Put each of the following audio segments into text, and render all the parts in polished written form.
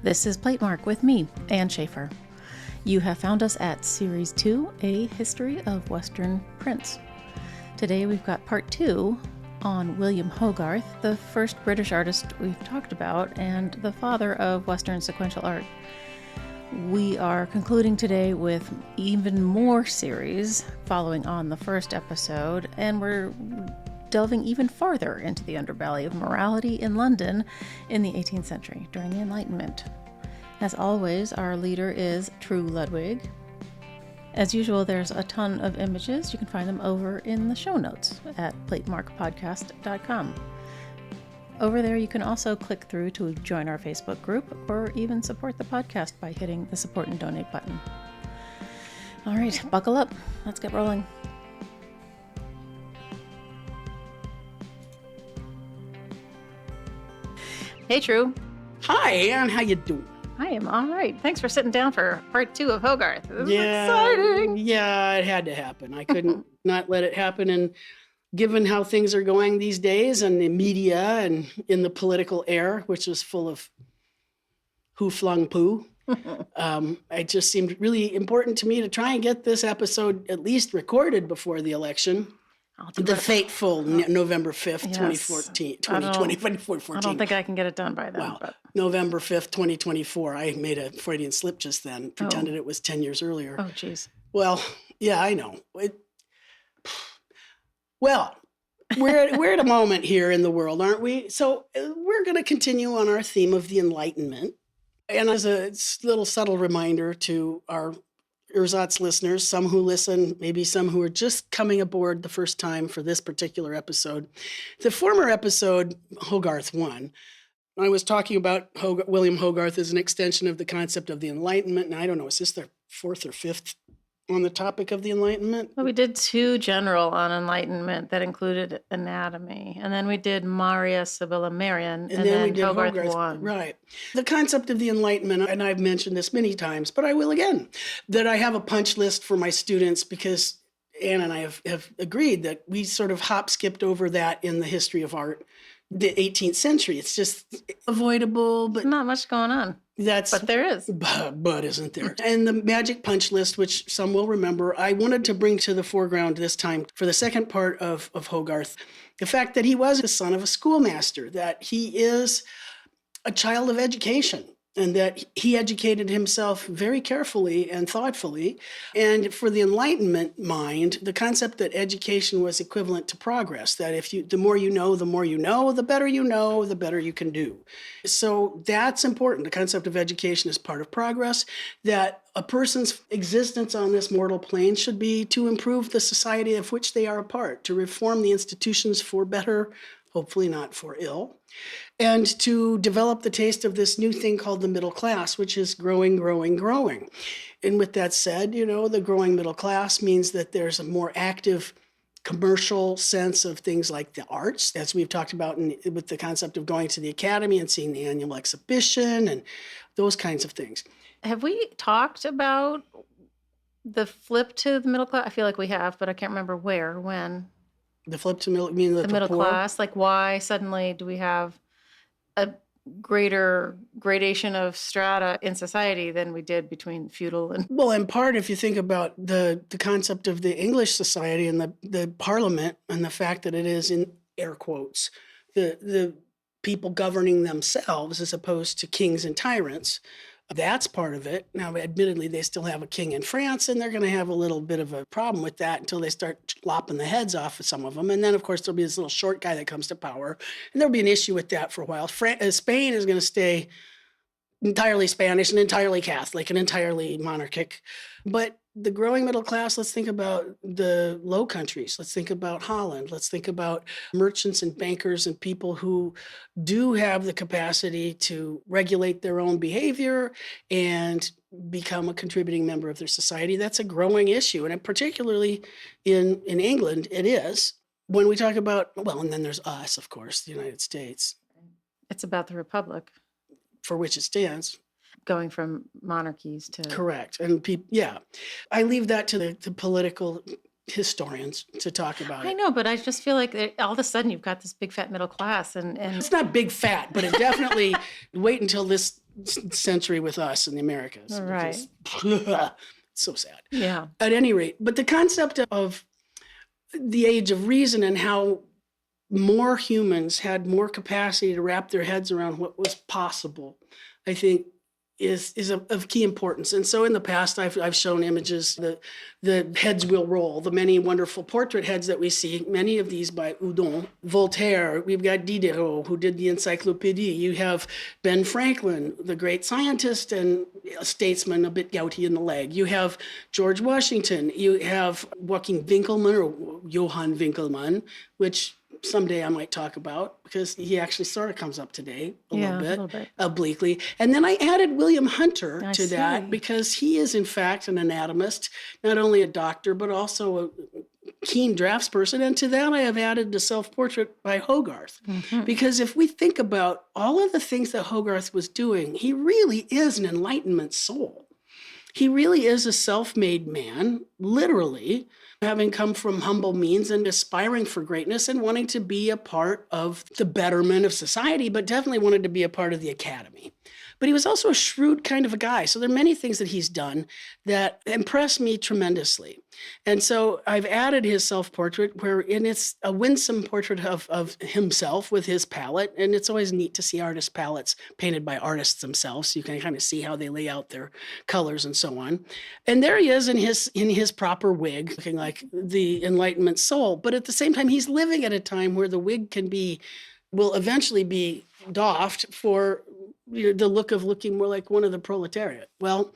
This is Platemark with me, Ann Schaefer. You have found us at Series 2, A History of Western Prints. Today we've got Part 2 on William Hogarth, the first British artist we've talked about and the father of Western sequential art. We are concluding today with even more series following on the first episode, and we're delving even farther into the underbelly of morality in London in the 18th century during the Enlightenment. As always, our leader is Tru Ludwig. As usual, there's a ton of images. You can find them over in the show notes at platemarkpodcast.com. Over there, you can also click through to join our Facebook group or even support the podcast by hitting the support and donate button. All right, buckle up. Let's get rolling. Hey, Tru. Hi, Ann. How you doing? I am all right. Thanks for sitting down for Part 2 of Hogarth. This is exciting. Yeah, it had to happen. I couldn't not let it happen. And given how things are going these days and the media and in the political air, which is full of who flung poo, it just seemed really important to me to try and get this episode at least recorded before the election. The fateful November 5th, yes. 2014. I don't think I can get it done by then. Wow. But. November 5th, 2024. I made a Freudian slip just then, pretended it was 10 years earlier. Oh, geez. Well, yeah, I know. We're at a moment here in the world, aren't we? So we're going to continue on our theme of the Enlightenment. And as a little subtle reminder to our Ersatz listeners, some who listen, maybe some who are just coming aboard the first time for this particular episode. The former episode, Hogarth 1, I was talking about William Hogarth as an extension of the concept of the Enlightenment. And I don't know, is this their fourth or fifth on the topic of the Enlightenment? Well, we did 2 general on Enlightenment that included anatomy. And then we did Maria Sibylla Marian. And then we did Hogarth 1. Right. The concept of the Enlightenment, and I've mentioned this many times, but I will again, that I have a punch list for my students because Ann and I have agreed that we sort of skipped over that in the history of art. The 18th century. It's just avoidable, but not much going on. But there is. But isn't there? And the magic punch list, which some will remember, I wanted to bring to the foreground this time for the second part of Hogarth, the fact that he was the son of a schoolmaster, that he is a child of education, and that he educated himself very carefully and thoughtfully. And for the Enlightenment mind, the concept that education was equivalent to progress, that the more you know, the more you know, the better you know, the better you can do. So that's important. The concept of education is part of progress, that a person's existence on this mortal plane should be to improve the society of which they are a part, to reform the institutions for better, hopefully not for ill, and to develop the taste of this new thing called the middle class, which is growing, growing, growing. And with that said, the growing middle class means that there's a more active commercial sense of things like the arts, as we've talked about with the concept of going to the academy and seeing the annual exhibition and those kinds of things. Have we talked about the flip to the middle class? I feel like we have, but I can't remember where, when. The flip to the middle poor? Class, like why suddenly do we have a greater gradation of strata in society than we did between feudal and... Well, in part, if you think about the concept of the English society and the parliament and the fact that it is, in air quotes, the people governing themselves as opposed to kings and tyrants, that's part of it. Now, admittedly, they still have a king in France, and they're going to have a little bit of a problem with that until they start lopping the heads off of some of them. And then, of course, there'll be this little short guy that comes to power, and there'll be an issue with that for a while. Spain is going to stay entirely Spanish and entirely Catholic and entirely monarchic. But the growing middle class, let's think about the Low Countries. Let's think about Holland. Let's think about merchants and bankers and people who do have the capacity to regulate their own behavior and become a contributing member of their society. That's a growing issue. And particularly in England, it is. When we talk about, and then there's us, of course, the United States. It's about the Republic. For which it stands. Going from monarchies to... Correct. And I leave that to the political historians to talk about it. I know, but I just feel like all of a sudden you've got this big fat middle class and it's not big fat, but it definitely wait until this century with us in the Americas. Right. So sad. Yeah. At any rate, but the concept of the age of reason and how more humans had more capacity to wrap their heads around what was possible, I think is of key importance. And so in the past, I've shown images, the heads will roll, the many wonderful portrait heads that we see, many of these by Houdon, Voltaire, we've got Diderot, who did the Encyclopédie. You have Ben Franklin, the great scientist and statesman, a bit gouty in the leg. You have George Washington. You have Joachim Winckelmann, or Johann Winckelmann, which someday I might talk about, because he actually sort of comes up today a little bit obliquely. And then I added William Hunter to that, because he is in fact an anatomist, not only a doctor, but also a keen draftsperson. And to that I have added the self-portrait by Hogarth. Because if we think about all of the things that Hogarth was doing, he really is an Enlightenment soul. He really is a self-made man, literally, having come from humble means and aspiring for greatness and wanting to be a part of the betterment of society, but definitely wanted to be a part of the academy. But he was also a shrewd kind of a guy. So there are many things that he's done that impress me tremendously. And so I've added his self-portrait, and it's a winsome portrait of himself with his palette. And it's always neat to see artist palettes painted by artists themselves. So you can kind of see how they lay out their colors and so on. And there he is in his proper wig, looking like the Enlightenment soul. But at the same time, he's living at a time where the wig will eventually be doffed for the look of looking more like one of the proletariat. Well,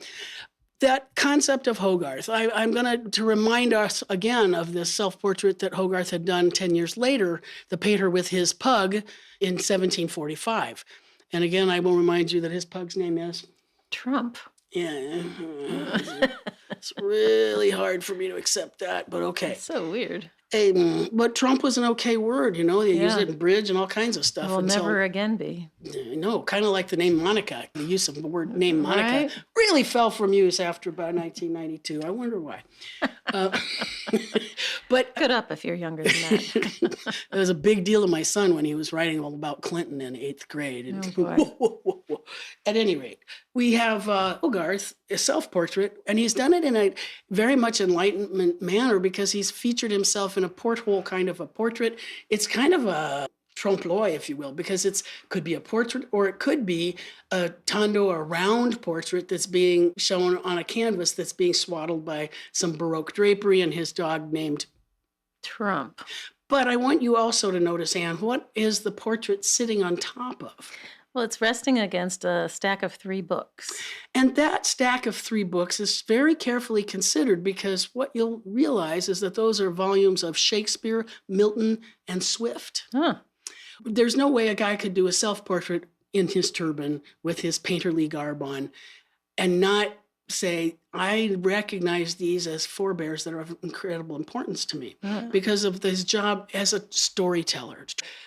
that concept of Hogarth, I'm going to remind us again of this self-portrait that Hogarth had done 10 years later, the painter with his pug in 1745. And again, I will remind you that his pug's name is? Trump. Yeah. It's really hard for me to accept that, but okay. It's so weird. But Trump was an okay word, They used it in bridge and all kinds of stuff. It will never again be. No, kind of like the name Monica. The use of the word name Monica really fell from use after about 1992. I wonder why. But Good up if you're younger than that. It was a big deal to my son when he was writing all about Clinton in 8th grade. And boy. At any rate, we have Hogarth, a self-portrait, and he's done it in a very much Enlightenment manner because he's featured himself in a porthole kind of a portrait. It's kind of a trompe-l'oeil, if you will, because it could be a portrait or it could be a tondo, a round portrait that's being shown on a canvas that's being swaddled by some Baroque drapery and his dog named Trump. But I want you also to notice, Anne, what is the portrait sitting on top of? Well, it's resting against a stack of 3 books. And that stack of 3 books is very carefully considered because what you'll realize is that those are volumes of Shakespeare, Milton, and Swift. Huh. There's no way a guy could do a self-portrait in his turban with his painterly garb on and not say, I recognize these as forebears that are of incredible importance to me because of his job as a storyteller.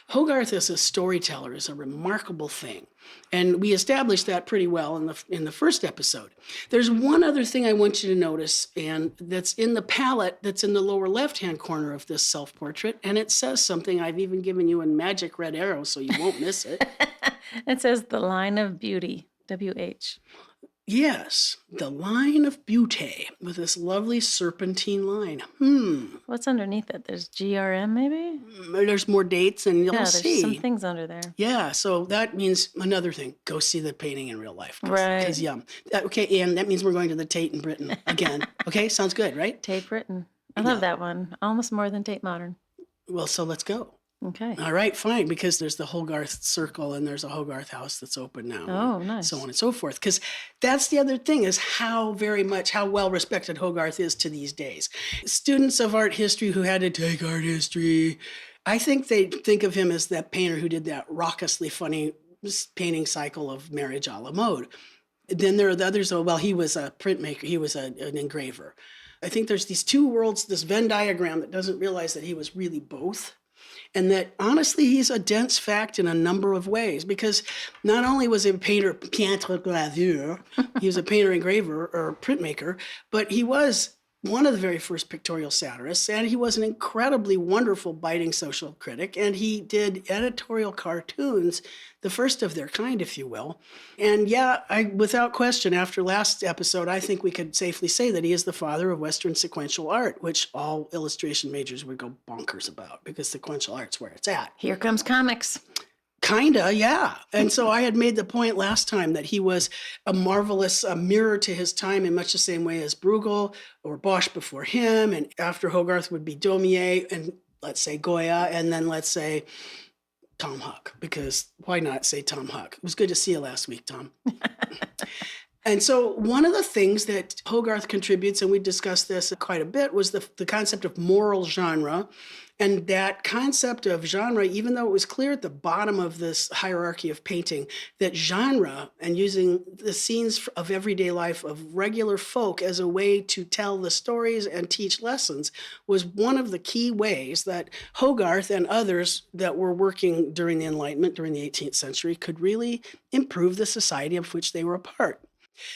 Hogarth as a storyteller is a remarkable thing. And we established that pretty well in the first episode. There's one other thing I want you to notice, and that's in the palette that's in the lower left-hand corner of this self-portrait, and it says something I've even given you in magic red arrow so you won't miss it. It says the line of beauty, WH. Yes, the line of beauty with this lovely serpentine line. What's underneath it? There's GRM maybe? There's more dates and you'll see. There's some things under there. Yeah, so that means another thing. Go see the painting in real life. Right. Because, okay, and that means we're going to the Tate in Britain again. Okay, sounds good, right? Tate Britain. I love that one. Almost more than Tate Modern. Well, so let's go. Okay. All right, fine, because there's the Hogarth Circle and there's a Hogarth house that's open now. Oh, nice. So on and so forth. Because that's the other thing is how well respected Hogarth is to these days. Students of art history who had to take art history, I think they think of him as that painter who did that raucously funny painting cycle of Marriage a la mode. Then there are the others, he was a printmaker, he was an engraver. I think there's these two worlds, this Venn diagram that doesn't realize that he was really both. And that, honestly, he's a dense fact in a number of ways, because not only was he a painter, peintre graveur, he was a painter, engraver, or printmaker, but he was one of the very first pictorial satirists, and he was an incredibly wonderful, biting social critic, and he did editorial cartoons, the first of their kind, if you will. And yeah, without question, after last episode, I think we could safely say that he is the father of Western sequential art, which all illustration majors would go bonkers about, because sequential art's where it's at. Here comes comics. Kinda, yeah. And so I had made the point last time that he was a marvelous mirror to his time in much the same way as Bruegel or Bosch before him. And after Hogarth would be Daumier and let's say Goya, and then let's say Tom Huck, because why not say Tom Huck? It was good to see you last week, Tom. And so one of the things that Hogarth contributes, and we discussed this quite a bit, was the concept of moral genre. And that concept of genre, even though it was clear at the bottom of this hierarchy of painting, that genre and using the scenes of everyday life of regular folk as a way to tell the stories and teach lessons was one of the key ways that Hogarth and others that were working during the Enlightenment, during the 18th century, could really improve the society of which they were a part.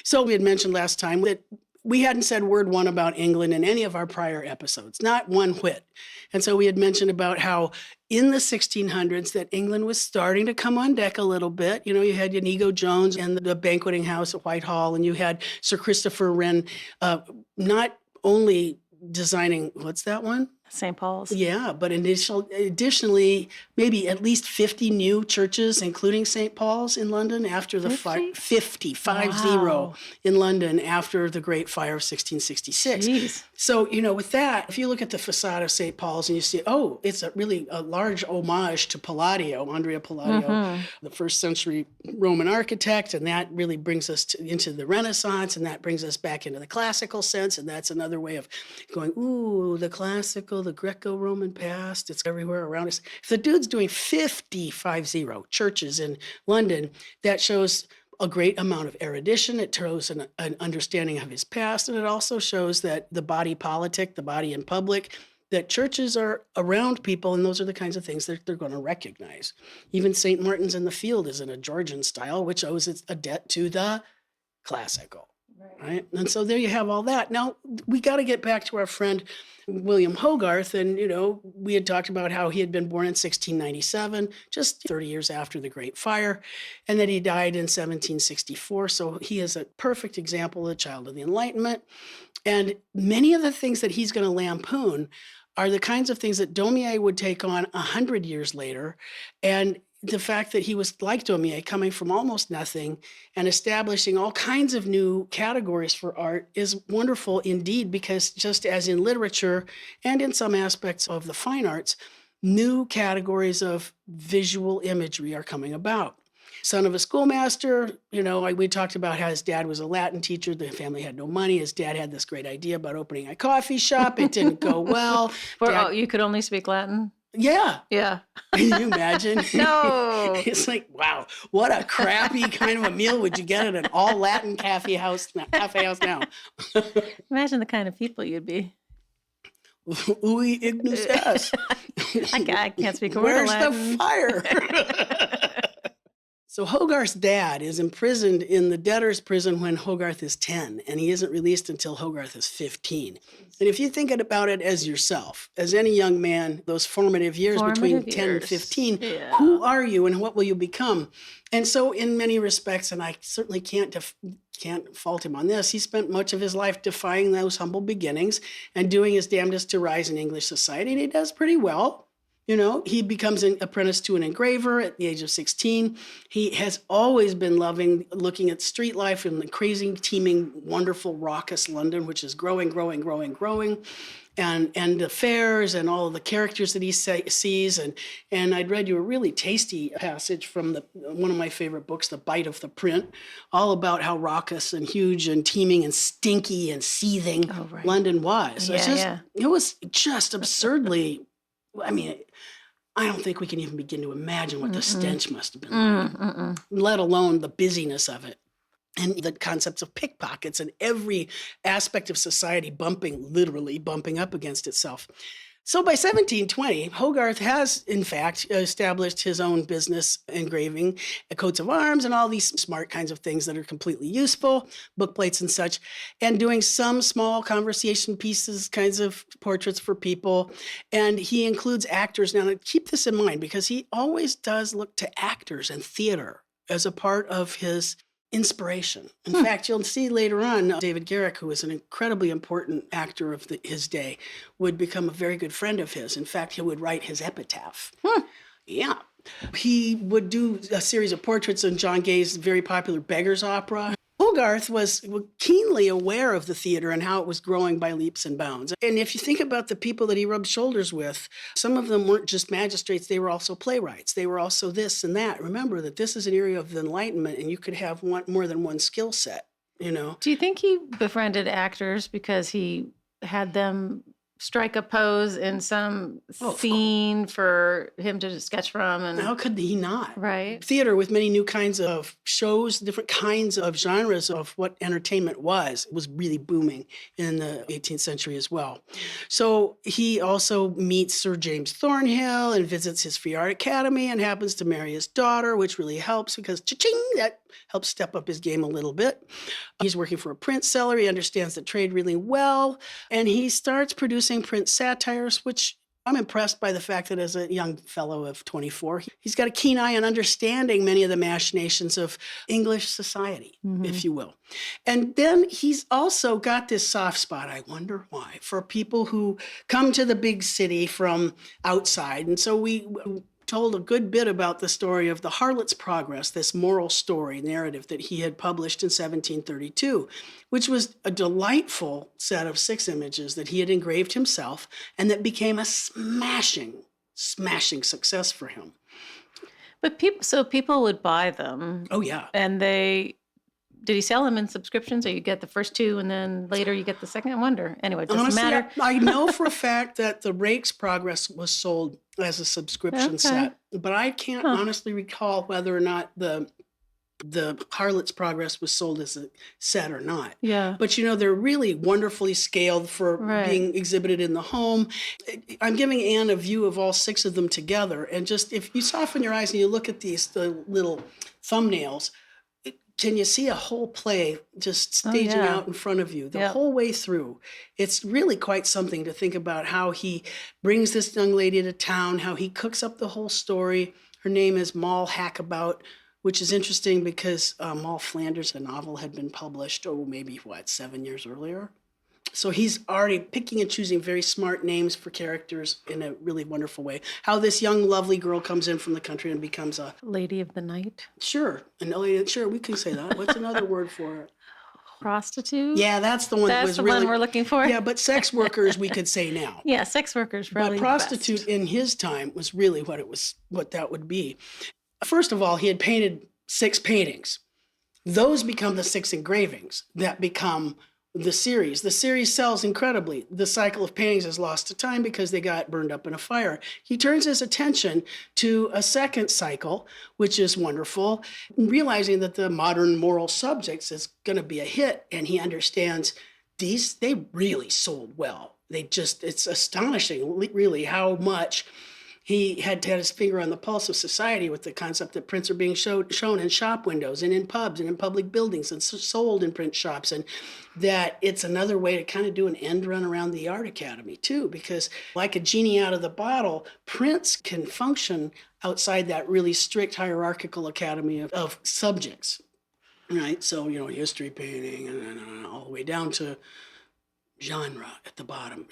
So we had mentioned last time that we hadn't said word one about England in any of our prior episodes, not one whit. And so we had mentioned about how in the 1600s that England was starting to come on deck a little bit. You know, you had Inigo Jones and the banqueting house at Whitehall, and you had Sir Christopher Wren not only designing, what's that one? St. Paul's. Yeah, but additionally, maybe at least 50 new churches, including St. Paul's in London after the 50 Wow. in London after the Great Fire of 1666. Jeez. So, you know, with that, if you look at the facade of St. Paul's and you see, oh, it's a large homage to Palladio, Andrea Palladio, the first century Roman architect, and that really brings us into the Renaissance, and that brings us back into the classical sense, and that's another way of going, ooh, the classical, the Greco-Roman past, it's everywhere around us. If the dude's doing 50 churches in London, that shows a great amount of erudition. It shows an understanding of his past, and it also shows that the body politic, the body in public, that churches are around people, and those are the kinds of things that they're going to recognize. Even St. Martin's in the Field is in a Georgian style, which owes a debt to the classical. Right? And so there you have all that. Now, we got to get back to our friend William Hogarth. And, you know, we had talked about how he had been born in 1697, just 30 years after the Great Fire, and that he died in 1764. So he is a perfect example of the child of the Enlightenment. And many of the things that he's going to lampoon are the kinds of things that Daumier would take on 100 years later. And the fact that he was like Daumier, coming from almost nothing and establishing all kinds of new categories for art is wonderful indeed, because just as in literature and in some aspects of the fine arts, new categories of visual imagery are coming about. Son of a schoolmaster, you know, we talked about how his dad was a Latin teacher. The family had no money. His dad had this great idea about opening a coffee shop. It didn't go well. You could only speak Latin? Yeah. Yeah. Can you imagine? No. It's like, wow, what a crappy kind of a meal would you get at an all Latin cafe house now? Imagine the kind of people you'd be. Ui ignus est. I can't speak a word of Latin. Where's the fire? So Hogarth's dad is imprisoned in the debtor's prison when Hogarth is 10, and he isn't released until Hogarth is 15. And if you think about it as yourself, as any young man, those formative years between 10 and 15, who are you and what will you become? And so in many respects, and I certainly can't fault him on this, he spent much of his life defying those humble beginnings and doing his damnedest to rise in English society, and he does pretty well. You know, he becomes an apprentice to an engraver at the age of 16. He has always been loving looking at street life in the crazy, teeming, wonderful, raucous London, which is growing. And the fairs and all of the characters that he sees. And I'd read you a really tasty passage from one of my favorite books, The Bite of the Print, all about how raucous and huge and teeming and stinky and seething London was. It was just absurdly... I mean, I don't think we can even begin to imagine what the stench must have been like, let alone the busyness of it. And the concepts of pickpockets and every aspect of society literally bumping up against itself. So by 1720, Hogarth has, in fact, established his own business engraving, coats of arms, and all these smart kinds of things that are completely useful, book plates and such, and doing some small conversation pieces, kinds of portraits for people. And he includes actors. Now, keep this in mind, because he always does look to actors and theater as a part of his inspiration. In fact, you'll see later on, David Garrick, who was an incredibly important actor of his day, would become a very good friend of his. In fact, he would write his epitaph. Yeah. He would do a series of portraits in John Gay's very popular Beggar's Opera. Hogarth was keenly aware of the theater and how it was growing by leaps and bounds. And if you think about the people that he rubbed shoulders with, some of them weren't just magistrates, they were also playwrights. They were also this and that. Remember that this is an area of the Enlightenment, and you could have more than one skill set, you know. Do you think he befriended actors because he had them strike a pose in some scene for him to sketch from? And how could he not? Right. Theater, with many new kinds of shows, different kinds of genres of what entertainment was really booming in the 18th century as well. So he also meets Sir James Thornhill and visits his free art academy and happens to marry his daughter, which really helps because cha-ching, that helps step up his game a little bit. He's working for a print seller. He understands the trade really well, and he starts producing print satires, which I'm impressed by the fact that as a young fellow of 24, he's got a keen eye on understanding many of the machinations of English society, if you will. And then he's also got this soft spot, I wonder why, for people who come to the big city from outside. And so we told a good bit about the story of the Harlot's Progress, this moral story narrative that he had published in 1732, which was a delightful set of 6 images that he had engraved himself and that became a smashing success for him. But people would buy them. Oh, yeah. And did he sell them in subscriptions, or you get the first 2 and then later you get the second? I wonder. Anyway, it doesn't Honestly, matter. I know for a fact that the Rake's Progress was sold as a subscription set, but I can't honestly recall whether or not the Harlot's Progress was sold as a set or not. Yeah. But they're really wonderfully scaled for being exhibited in the home. I'm giving Anne a view of all 6 of them together, and just if you soften your eyes and you look at the little thumbnails, can you see a whole play just staging out in front of you the whole way through? It's really quite something to think about how he brings this young lady to town, how he cooks up the whole story. Her name is Moll Hackabout, which is interesting because Moll Flanders, a novel, had been published, maybe 7 years earlier. So he's already picking and choosing very smart names for characters in a really wonderful way. How this young, lovely girl comes in from the country and becomes a Lady of the Night. Sure, sure, we can say that. What's another word for it? Prostitute? Yeah, that's the one that was really... That's the one we're looking for? Yeah, but sex workers we could say now. Yeah, sex workers probably. But prostitute in his time was really what that would be. First of all, he had painted 6 paintings. Those become the 6 engravings that become the series. The series sells incredibly. The cycle of paintings is lost to time because they got burned up in a fire. He turns his attention to a second cycle, which is wonderful, realizing that the modern moral subjects is going to be a hit, and he understands they really sold well. It's astonishing, really, how much he had his finger on the pulse of society with the concept that prints are being shown in shop windows and in pubs and in public buildings and sold in print shops, and that it's another way to kind of do an end run around the art academy too, because like a genie out of the bottle, prints can function outside that really strict hierarchical academy of subjects, right? So, history painting and all the way down to genre at the bottom,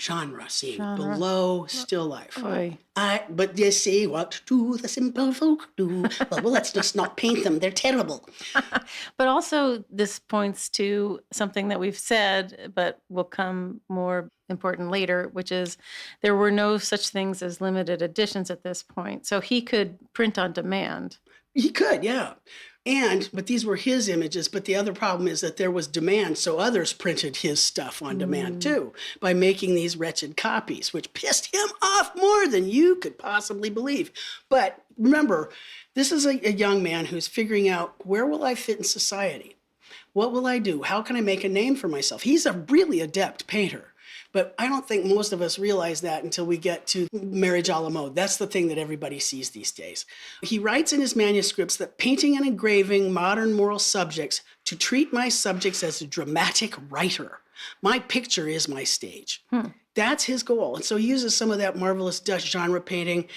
below still life. But you see, what do the simple folk do? Well, let's just not paint them. They're terrible. But also this points to something that we've said, but will come more important later, which is there were no such things as limited editions at this point. So he could print on demand. He could, yeah. But these were his images, but the other problem is that there was demand, so others printed his stuff on demand too, by making these wretched copies, which pissed him off more than you could possibly believe. But remember, this is a young man who's figuring out, where will I fit in society? What will I do? How can I make a name for myself? He's a really adept painter. But I don't think most of us realize that until we get to Marriage a la mode. That's the thing that everybody sees these days. He writes in his manuscripts that painting and engraving modern moral subjects to treat my subjects as a dramatic writer. My picture is my stage. That's his goal. And so he uses some of that marvelous Dutch genre painting,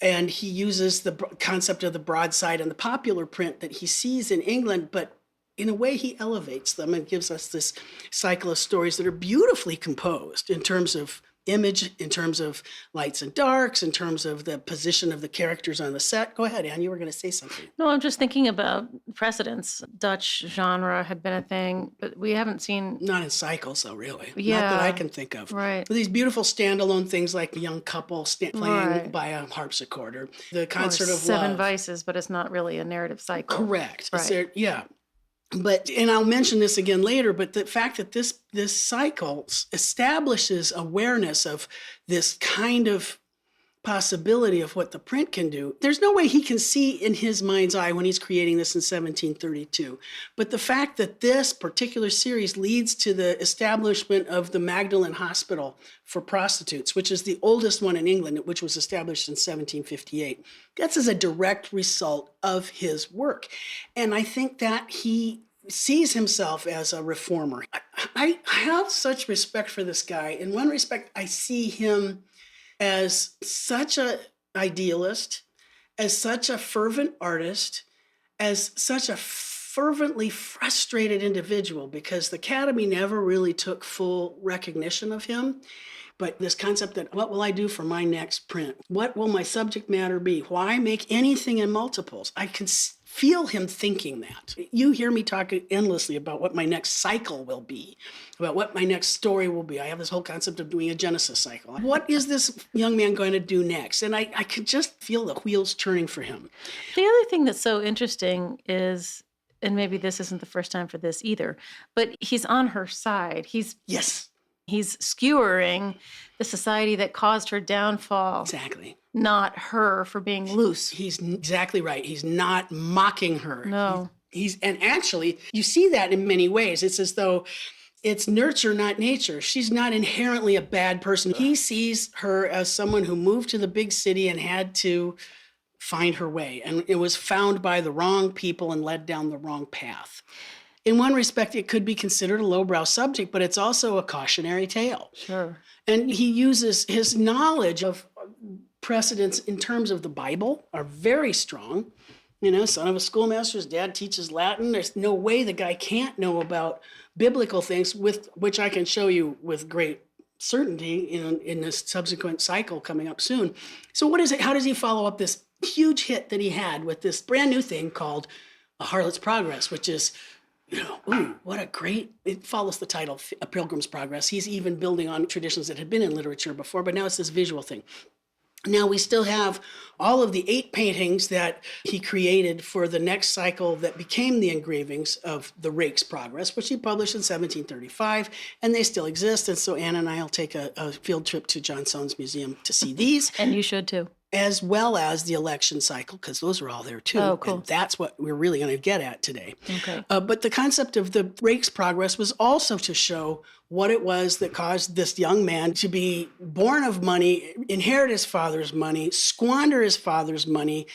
and he uses the concept of the broadside and the popular print that he sees in England, but in a way he elevates them and gives us this cycle of stories that are beautifully composed in terms of image, in terms of lights and darks, in terms of the position of the characters on the set. Go ahead, Anne, you were going to say something. No, I'm just thinking about precedents. Dutch genre had been a thing, but we haven't seen... Not in cycles, though, really. Yeah. Not that I can think of. Right. But these beautiful standalone things like a young couple playing by a harpsichord, or the concert of Seven love. Vices, but it's not really a narrative cycle. Correct. Right. Yeah. But, and I'll mention this again later, but the fact that this cycle establishes awareness of this kind of possibility of what the print can do, there's no way he can see in his mind's eye when he's creating this in 1732. But the fact that this particular series leads to the establishment of the Magdalen Hospital for prostitutes, which is the oldest one in England, which was established in 1758, that's as a direct result of his work. And I think that he sees himself as a reformer. I have such respect for this guy. In one respect, I see him as such an idealist, as such a fervent artist, as such a fervently frustrated individual, because the Academy never really took full recognition of him. But this concept that, what will I do for my next print? What will my subject matter be? Why make anything in multiples? I can feel him thinking that. You hear me talk endlessly about what my next cycle will be, about what my next story will be. I have this whole concept of doing a Genesis cycle. What is this young man going to do next? And I could just feel the wheels turning for him. The other thing that's so interesting is, and maybe this isn't the first time for this either, but he's on her side. Yes. He's skewering the society that caused her downfall. Exactly. Not her for being loose. He's exactly right. He's not mocking her. No. And actually, you see that in many ways. It's as though it's nurture, not nature. She's not inherently a bad person. He sees her as someone who moved to the big city and had to find her way. And it was found by the wrong people and led down the wrong path. In one respect, it could be considered a lowbrow subject, but it's also a cautionary tale. Sure. And he uses his knowledge of precedents in terms of the Bible are very strong. You know, son of a schoolmaster's dad teaches Latin. There's no way the guy can't know about biblical things, with which I can show you with great certainty in this subsequent cycle coming up soon. So what is it? How does he follow up this huge hit that he had with this brand new thing called A Harlot's Progress, which is, you know, ooh, what a great, it follows the title, A Pilgrim's Progress. He's even building on traditions that had been in literature before, but now it's this visual thing. Now we still have all of the 8 paintings that he created for the next cycle that became the engravings of the Rake's Progress, which he published in 1735, and they still exist. And so Anna and I will take a field trip to John Soane's museum to see these. And you should too. As well as the election cycle, because those are all there too. Oh, cool. And that's what we're really going to get at today. Okay. But the concept of the Rake's Progress was also to show what it was that caused this young man to be born of money, inherit his father's money, squander his father's money,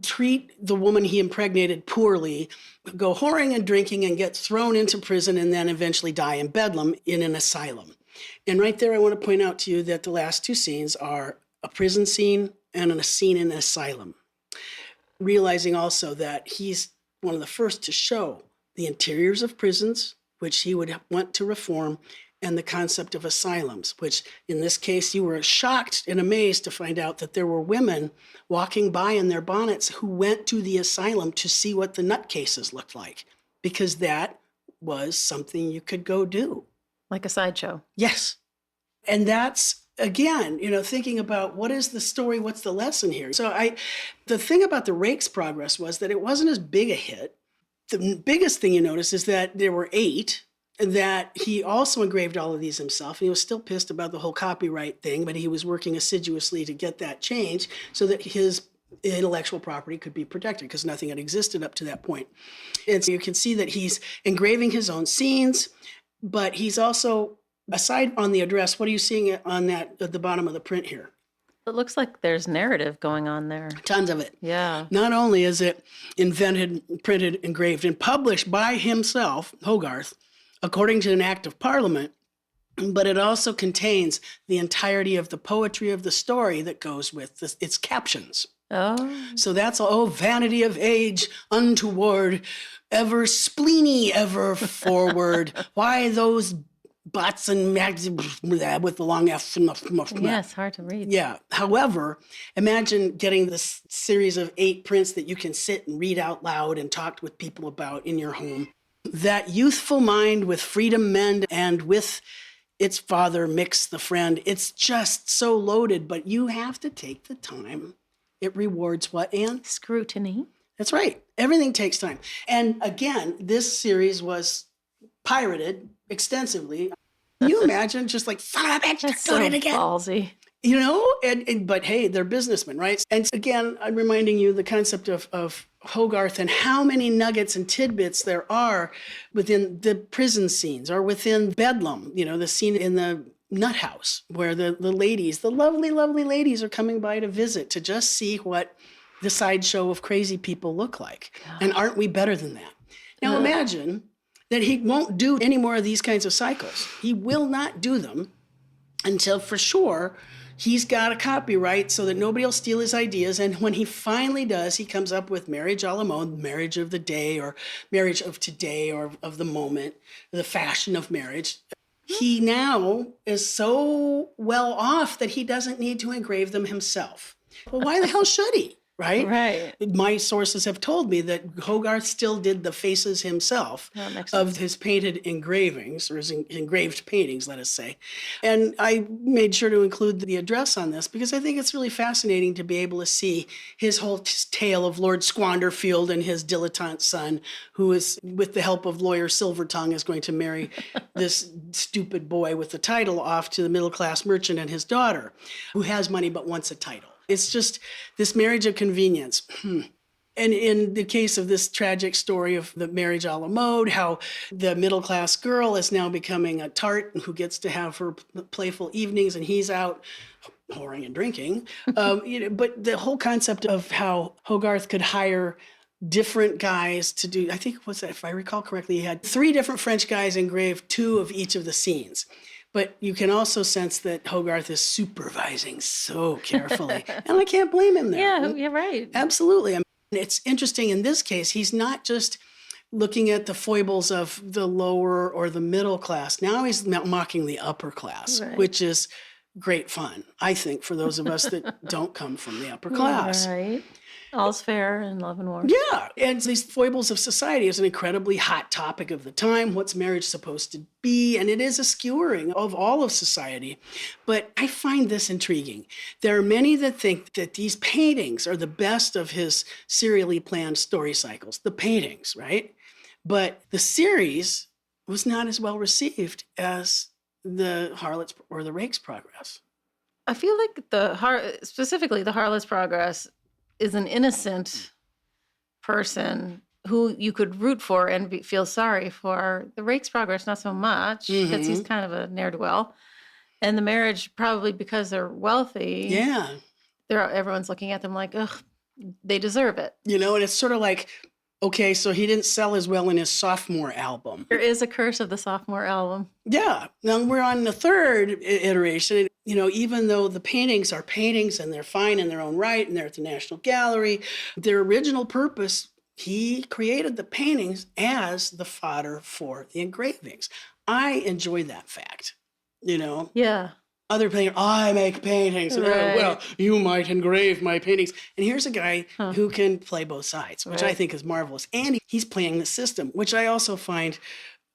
treat the woman he impregnated poorly, go whoring and drinking and get thrown into prison, and then eventually die in Bedlam in an asylum. And right there, I want to point out to you that the last 2 scenes are a prison scene and a scene in an asylum, realizing also that he's one of the first to show the interiors of prisons, which he would want to reform, and the concept of asylums, which in this case, you were shocked and amazed to find out that there were women walking by in their bonnets who went to the asylum to see what the nutcases looked like, because that was something you could go do. Like a sideshow. Yes. And that's, again, you know, thinking about what is the story, what's the lesson here? So the thing about the Rake's Progress was that it wasn't as big a hit. The biggest thing you notice is that there were 8, that he also engraved all of these himself. He was still pissed about the whole copyright thing, but he was working assiduously to get that changed so that his intellectual property could be protected, because nothing had existed up to that point. And so you can see that he's engraving his own scenes, but he's also Aside on the address, what are you seeing on that at the bottom of the print here? It looks like there's narrative going on there. Tons of it. Yeah. Not only is it invented, printed, engraved, and published by himself, Hogarth, according to an act of parliament, but it also contains the entirety of the poetry of the story that goes with its captions. Oh. So that's, oh, vanity of age, untoward, ever spleeny, ever forward. Why those butts and mags with the long F? Yes, hard to read. Yeah. However, imagine getting this series of 8 prints that you can sit and read out loud and talk with people about in your home. That youthful mind with freedom mend and with its father mix the friend. It's just so loaded, but you have to take the time. It rewards what, Anne? Scrutiny. That's right. Everything takes time. And again, this series was pirated extensively. Can you imagine just like, son of a bitch, That's doing so it again? ballsy. You know, but hey, they're businessmen, right? And again, I'm reminding you the concept of Hogarth and how many nuggets and tidbits there are within the prison scenes or within Bedlam, you know, the scene in the nut house where the ladies, the lovely, lovely ladies are coming by to visit to just see what the sideshow of crazy people look like. And aren't we better than that? Now imagine that he won't do any more of these kinds of cycles. He will not do them until for sure he's got a copyright so that nobody will steal his ideas. And when he finally does, he comes up with marriage a la mode, marriage of the day or marriage of today or of the moment, the fashion of marriage. He now is so well off that he doesn't need to engrave them himself. Well, why the hell should he? Right? Right. My sources have told me that Hogarth still did the faces himself of his painted engravings, or his engraved paintings, let us say. And I made sure to include the address on this because I think it's really fascinating to be able to see his whole tale of Lord Squanderfield and his dilettante son, who is, with the help of lawyer Silvertongue, is going to marry this stupid boy with the title off to the middle-class merchant and his daughter, who has money but wants a title. It's just this marriage of convenience. And in the case of this tragic story of the marriage a la mode, how the middle-class girl is now becoming a tart who gets to have her playful evenings and he's out whoring and drinking. But the whole concept of how Hogarth could hire different guys to do, I think, what's that, if I recall correctly, he had 3 different French guys engrave 2 of each of the scenes. But you can also sense that Hogarth is supervising so carefully. And I can't blame him there. Yeah, you're right. Absolutely. I mean, it's interesting in this case, he's not just looking at the foibles of the lower or the middle class. Now he's mocking the upper class, right, which is great fun, I think, for those of us that don't come from the upper class. Right. All's fair in love and war. Yeah. And these foibles of society is an incredibly hot topic of the time. What's marriage supposed to be? And it is a skewering of all of society. But I find this intriguing. There are many that think that these paintings are the best of his serially planned story cycles. The paintings, right? But the series was not as well received as the Harlot's or the Rake's Progress. I feel like specifically the Harlot's Progress is an innocent person who you could root for and feel sorry for. The Rake's Progress, not so much, because he's kind of a ne'er-do-well. And the marriage, probably because they're wealthy. Yeah. Everyone's looking at them like, ugh, they deserve it. You know, and it's sort of like, okay, so he didn't sell as well in his sophomore album. There is a curse of the sophomore album. Yeah. Now we're on the 3rd iteration. You know, even though the paintings are paintings and they're fine in their own right and they're at the National Gallery, their original purpose, he created the paintings as the fodder for the engravings. I enjoy that fact, you know? Yeah. Other painters, I make paintings. Right. Well, you might engrave my paintings. And here's a guy who can play both sides, which I think is marvelous. And he's playing the system, which I also find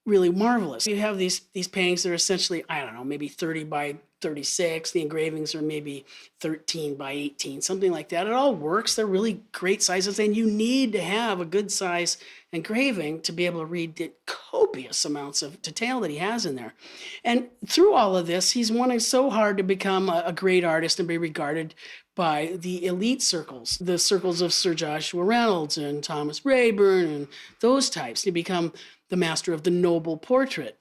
really marvelous. You have these paintings that are essentially, I don't know, maybe 30 by 36. The engravings are maybe 13 by 18, something like that. It all works. They're really great sizes. And you need to have a good size engraving to be able to read the copious amounts of detail that he has in there. And through all of this, he's wanting so hard to become a great artist and be regarded by the elite circles, the circles of Sir Joshua Reynolds and Thomas Rayburn and those types, to become the master of the noble portrait.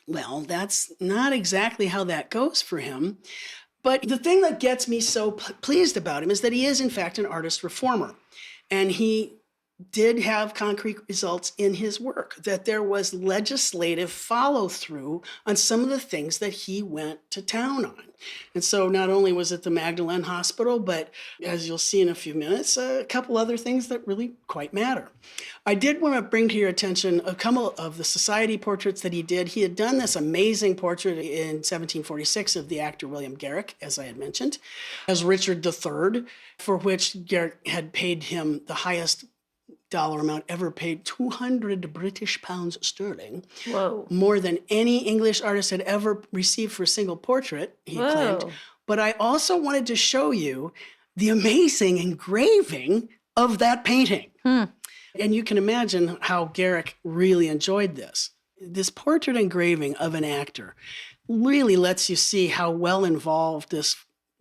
Well, that's not exactly how that goes for him. But the thing that gets me so pleased about him is that he is, in fact, an artist reformer. And he did have concrete results in his work, that there was legislative follow through on some of the things that he went to town on. And so not only was it the Magdalene Hospital, but as you'll see in a few minutes, a couple other things that really quite matter. I did want to bring to your attention a couple of the society portraits that he did. He had done this amazing portrait in 1746 of the actor William Garrick, as I had mentioned, as Richard III, for which Garrick had paid him the highest dollar amount ever paid, 200 British pounds sterling. Whoa. More than any English artist had ever received for a single portrait, he claimed. But I also wanted to show you the amazing engraving of that painting. And you can imagine how Garrick really enjoyed this. This portrait engraving of an actor really lets you see how well involved this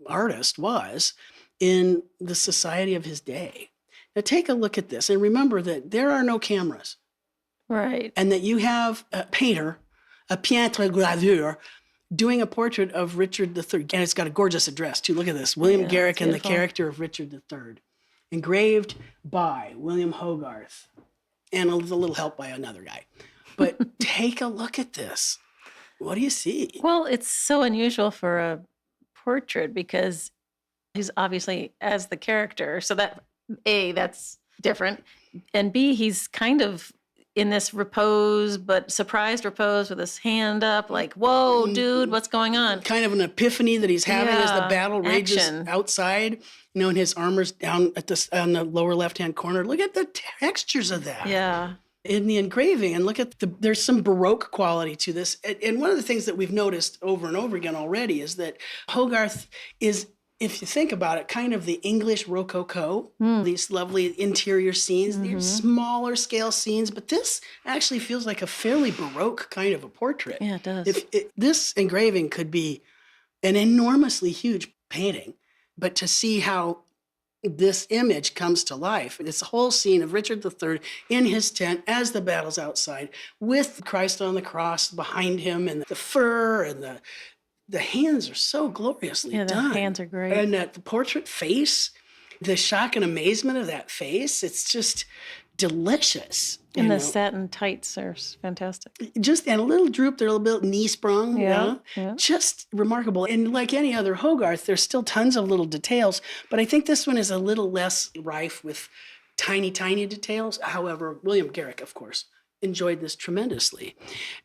artist was in the society of his day. Now take a look at this and remember that there are no cameras. Right. And that you have a painter, a peintre graveur, doing a portrait of Richard III. And it's got a gorgeous address too. Look at this. William Garrick and the character of Richard III. Engraved by William Hogarth. And a little help by another guy. But take a look at this. What do you see? Well, it's so unusual for a portrait because he's obviously as the character. So that, A, that's different. And B, he's kind of in this repose, but surprised repose with his hand up, like, whoa, dude, what's going on? Kind of an epiphany that he's having as the battle rages outside. You know, and his armor's down at on the lower left-hand corner. Look at the textures of that. Yeah. In the engraving, and look at there's some Baroque quality to this. And one of the things that we've noticed over and over again already is that Hogarth is, if you think about it, kind of the English Rococo, these lovely interior scenes, these smaller scale scenes, but this actually feels like a fairly Baroque kind of a portrait. Yeah, it does. This engraving could be an enormously huge painting, but to see how this image comes to life, this whole scene of Richard III in his tent as the battle's outside, with Christ on the cross behind him, and the fur and the hands are so gloriously done. Yeah, the hands are great. And the portrait face, the shock and amazement of that face, it's just delicious. And the satin tights are fantastic. And a little droop, they're a little bit knee sprung. Yeah. Just remarkable. And like any other Hogarth, there's still tons of little details, but I think this one is a little less rife with tiny, tiny details. However, William Garrick, of course, enjoyed this tremendously.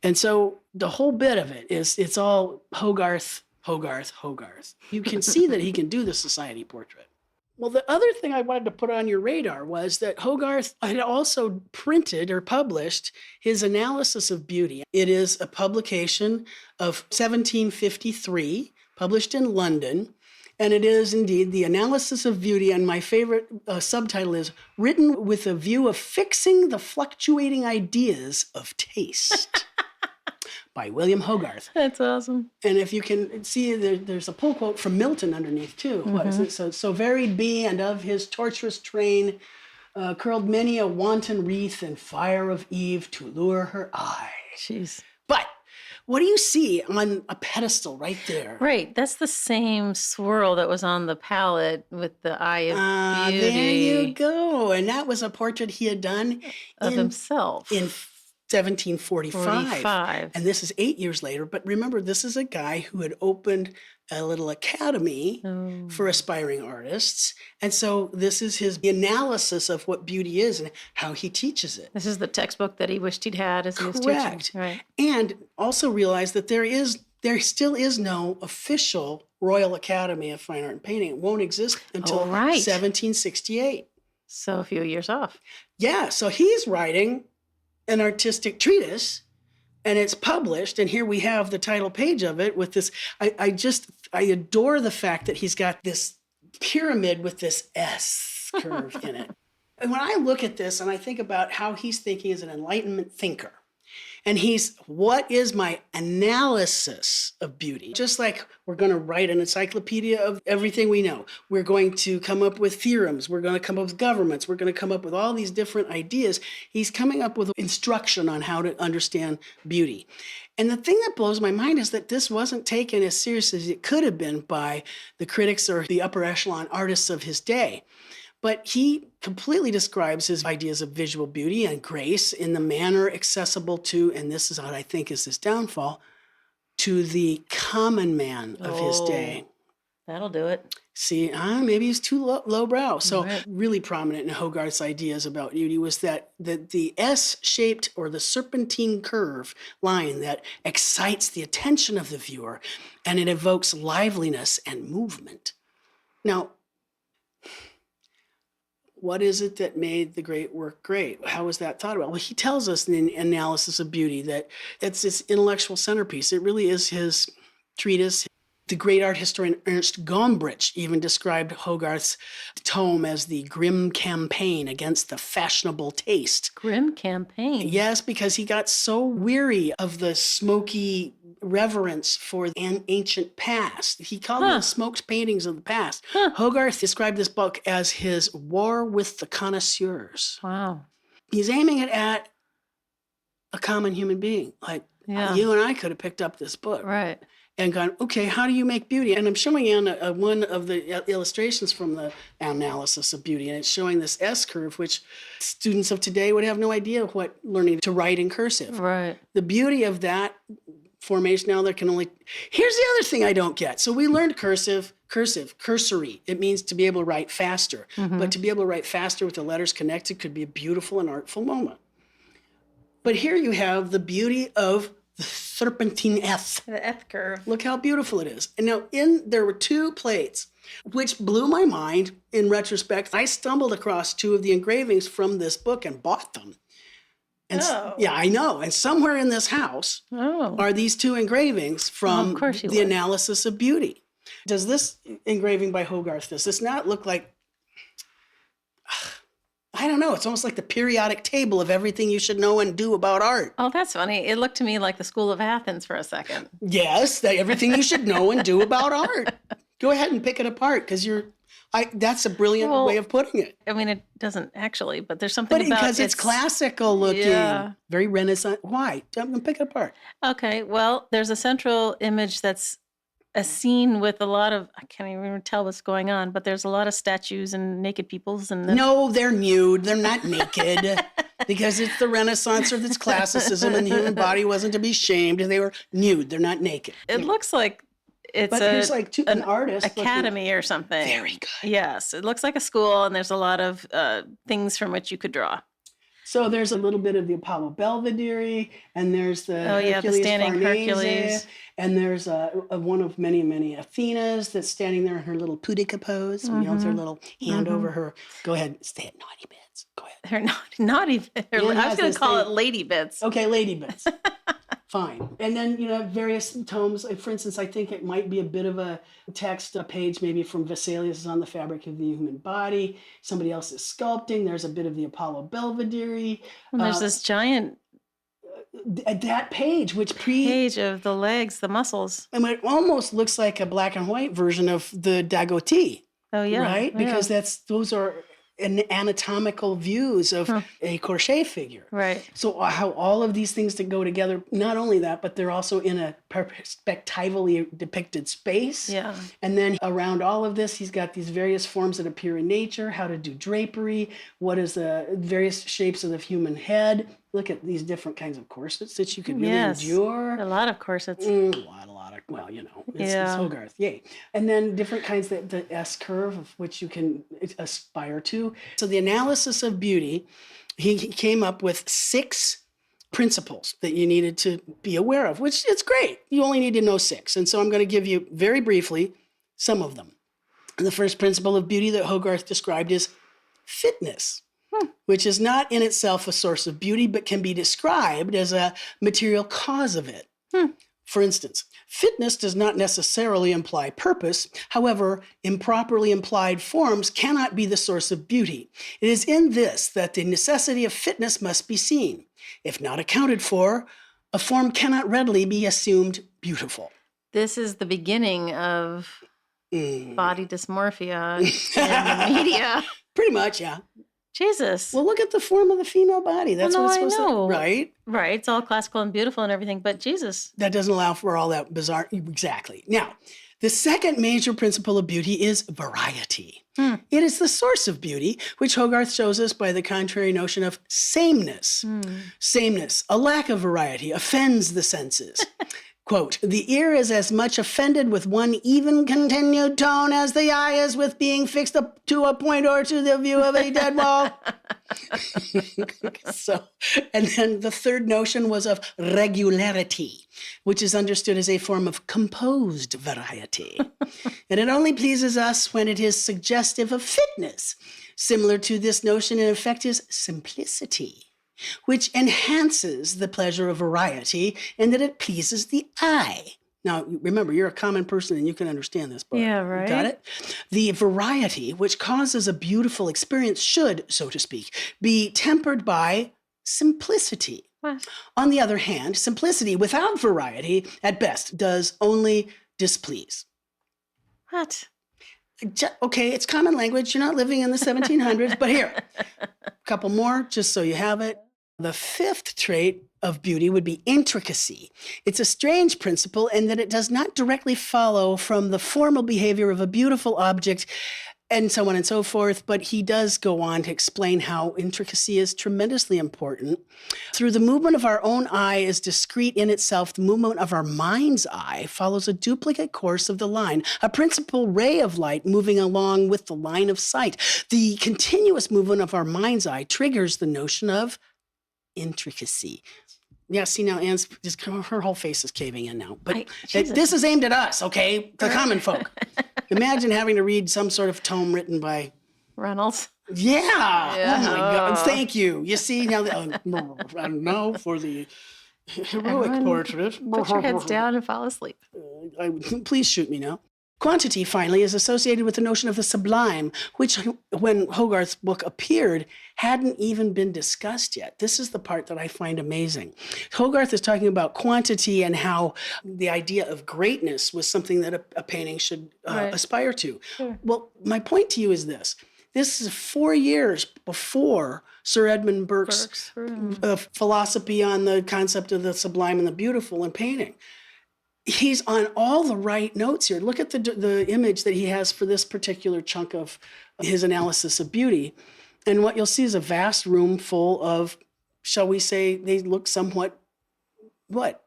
And so the whole bit of it is, it's all Hogarth, Hogarth, Hogarth. You can see that he can do the society portrait. Well, the other thing I wanted to put on your radar was that Hogarth had also printed or published his Analysis of Beauty. It is a publication of 1753, published in London, and it is indeed the Analysis of Beauty, and my favorite subtitle is Written with a View of Fixing the Fluctuating Ideas of Taste. By William Hogarth. That's awesome. And if you can see, there's a pull quote from Milton underneath too. What is it? So varied be, and of his tortuous train curled many a wanton wreath and fire of Eve to lure her eye. Jeez. But what do you see on a pedestal right there? Right. That's the same swirl that was on the palette with the eye of beauty. There you go. And that was a portrait he had done of himself. In 1745. And this is 8 years later. But remember, this is a guy who had opened a little academy for aspiring artists. And so this is his analysis of what beauty is and how he teaches it. This is the textbook that he wished he'd had as he was Correct. teaching. Right. And also realize that there still is no official Royal Academy of Fine Art and Painting. It won't exist until 1768. So a few years off. Yeah. So he's writing an artistic treatise, and it's published, and here we have the title page of it with this. I adore the fact that he's got this pyramid with this S curve in it. And when I look at this and I think about how he's thinking as an Enlightenment thinker, And what is my analysis of beauty? Just like we're going to write an encyclopedia of everything we know. We're going to come up with theorems. We're going to come up with governments. We're going to come up with all these different ideas. He's coming up with instruction on how to understand beauty. And the thing that blows my mind is that this wasn't taken as serious as it could have been by the critics or the upper echelon artists of his day. But he completely describes his ideas of visual beauty and grace in the manner accessible to, and this is what I think is his downfall, to the common man of his day. That'll do it. See, maybe he's too lowbrow. So really prominent in Hogarth's ideas about beauty was that the S-shaped or the serpentine curve line that excites the attention of the viewer and it evokes liveliness and movement. Now, what is it that made the great work great? How was that thought about? Well, he tells us in the analysis of beauty that it's this intellectual centerpiece. It really is his treatise. The great art historian Ernst Gombrich even described Hogarth's tome as the grim campaign against the fashionable taste. Grim campaign? Yes, because he got so weary of the smoky reverence for an ancient past. He called them smoked paintings of the past. Hogarth described this book as his war with the connoisseurs. Wow. He's aiming it at a common human being. Like you and I could have picked up this book. Right. And gone, okay, how do you make beauty? And I'm showing you on one of the illustrations from the analysis of beauty, and it's showing this S-curve, which students of today would have no idea what learning to write in cursive. Right. The beauty of that formation now, there can only... Here's the other thing I don't get. So we learned cursory. It means to be able to write faster. Mm-hmm. But to be able to write faster with the letters connected could be a beautiful and artful moment. But here you have the beauty of the serpentine S. The S curve. Look how beautiful it is. And now there were two plates, which blew my mind in retrospect. I stumbled across two of the engravings from this book and bought them. And yeah, I know. And somewhere in this house are these two engravings from the analysis of beauty. Does this engraving by Hogarth, does this not look like, I don't know, it's almost like the periodic table of everything you should know and do about art. Oh, that's funny. It looked to me like the School of Athens for a second. Yes, everything you should know and do about art. Go ahead and pick it apart because that's a brilliant way of putting it. I mean, it doesn't actually, but there's something about it. Because it's classical looking, very Renaissance. Why? Pick it apart. Okay, well, there's a central image that's a scene with a lot of, I can't even tell what's going on, but there's a lot of statues and naked peoples. No, they're nude. They're not naked because it's the Renaissance or it's classicism and the human body wasn't to be shamed. They were nude. They're not naked. It looks like it's an artist. Academy or something. Very good. Yes, it looks like a school and there's a lot of things from which you could draw. So there's a little bit of the Apollo Belvedere, and there's the the standing Hercules. And there's one of many, many Athenas that's standing there in her little pudica pose, with her little hand over her. Go ahead, stay at naughty bits. Go ahead. Her naughty bits. I was going to call it lady bits. Okay, lady bits. Fine. And then, various tomes. For instance, I think it might be a bit of a text, a page maybe from Vesalius on the fabric of the human body. Somebody else is sculpting. There's a bit of the Apollo Belvedere. And there's this giant... that page, page of the legs, the muscles. I mean, it almost looks like a black and white version of the Dagoti. Oh, yeah. Right? Because those are... anatomical views of a crochet figure. Right. So how all of these things that go together, not only that, but they're also in a perspectively depicted space. Yeah. And then around all of this, he's got these various forms that appear in nature, how to do drapery, what is the various shapes of the human head. Look at these different kinds of corsets that you could really endure. A lot of corsets. A lot of, it's Hogarth, yay. And then different kinds, the S-curve of which you can aspire to. So the analysis of beauty, he came up with 6 principles that you needed to be aware of, which it's great. You only need to know 6. And so I'm going to give you very briefly some of them. And the first principle of beauty that Hogarth described is fitness. Which is not in itself a source of beauty, but can be described as a material cause of it. For instance, fitness does not necessarily imply purpose. However, improperly implied forms cannot be the source of beauty. It is in this that the necessity of fitness must be seen. If not accounted for, A form cannot readily be assumed beautiful. This is the beginning of body dysmorphia in the media. Pretty much, yeah. Jesus. Well, look at the form of the female body. That's what it's supposed to, right? Right. It's all classical and beautiful and everything, but Jesus. That doesn't allow for all that bizarre. Exactly. Now, the second major principle of beauty is variety. It is the source of beauty, which Hogarth shows us by the contrary notion of sameness. Sameness, a lack of variety, offends the senses. Quote, the ear is as much offended with one even continued tone as the eye is with being fixed up to a point or to the view of a dead wall. So, and then the third notion was of regularity, which is understood as a form of composed variety. And it only pleases us when it is suggestive of fitness. Similar to this notion, in effect, is simplicity, which enhances the pleasure of variety in that it pleases the eye. Now, remember, you're a common person and you can understand this, but yeah, right. Got it? The variety, which causes a beautiful experience, should, so to speak, be tempered by simplicity. What? On the other hand, simplicity without variety, at best, does only displease. What? Okay, it's common language. You're not living in the 1700s, but here, a couple more, just so you have it. The fifth trait of beauty would be intricacy. It's a strange principle in that it does not directly follow from the formal behavior of a beautiful object and so on and so forth, but he does go on to explain how intricacy is tremendously important. Through the movement of our own eye is discrete in itself, the movement of our mind's eye follows a duplicate course of the line, a principal ray of light moving along with the line of sight. The continuous movement of our mind's eye triggers the notion of intricacy. Yeah, see now, Anne's just her whole face is caving in now. But this is aimed at us, okay? The common folk. Imagine having to read some sort of tome written by Reynolds. Yeah. Oh my God. Thank you. You see now, and now for the heroic portrait. Put your heads down and fall asleep. Please shoot me now. Quantity, finally, is associated with the notion of the sublime, which, when Hogarth's book appeared, hadn't even been discussed yet. This is the part that I find amazing. Hogarth is talking about quantity and how the idea of greatness was something that a painting should aspire to. Sure. Well, my point to you is this. This is 4 years before Sir Edmund Burke's philosophy on the concept of the sublime and the beautiful in painting. He's on all the right notes here. Look at the image that he has for this particular chunk of his analysis of beauty. And what you'll see is a vast room full of, shall we say, they look somewhat, Rococo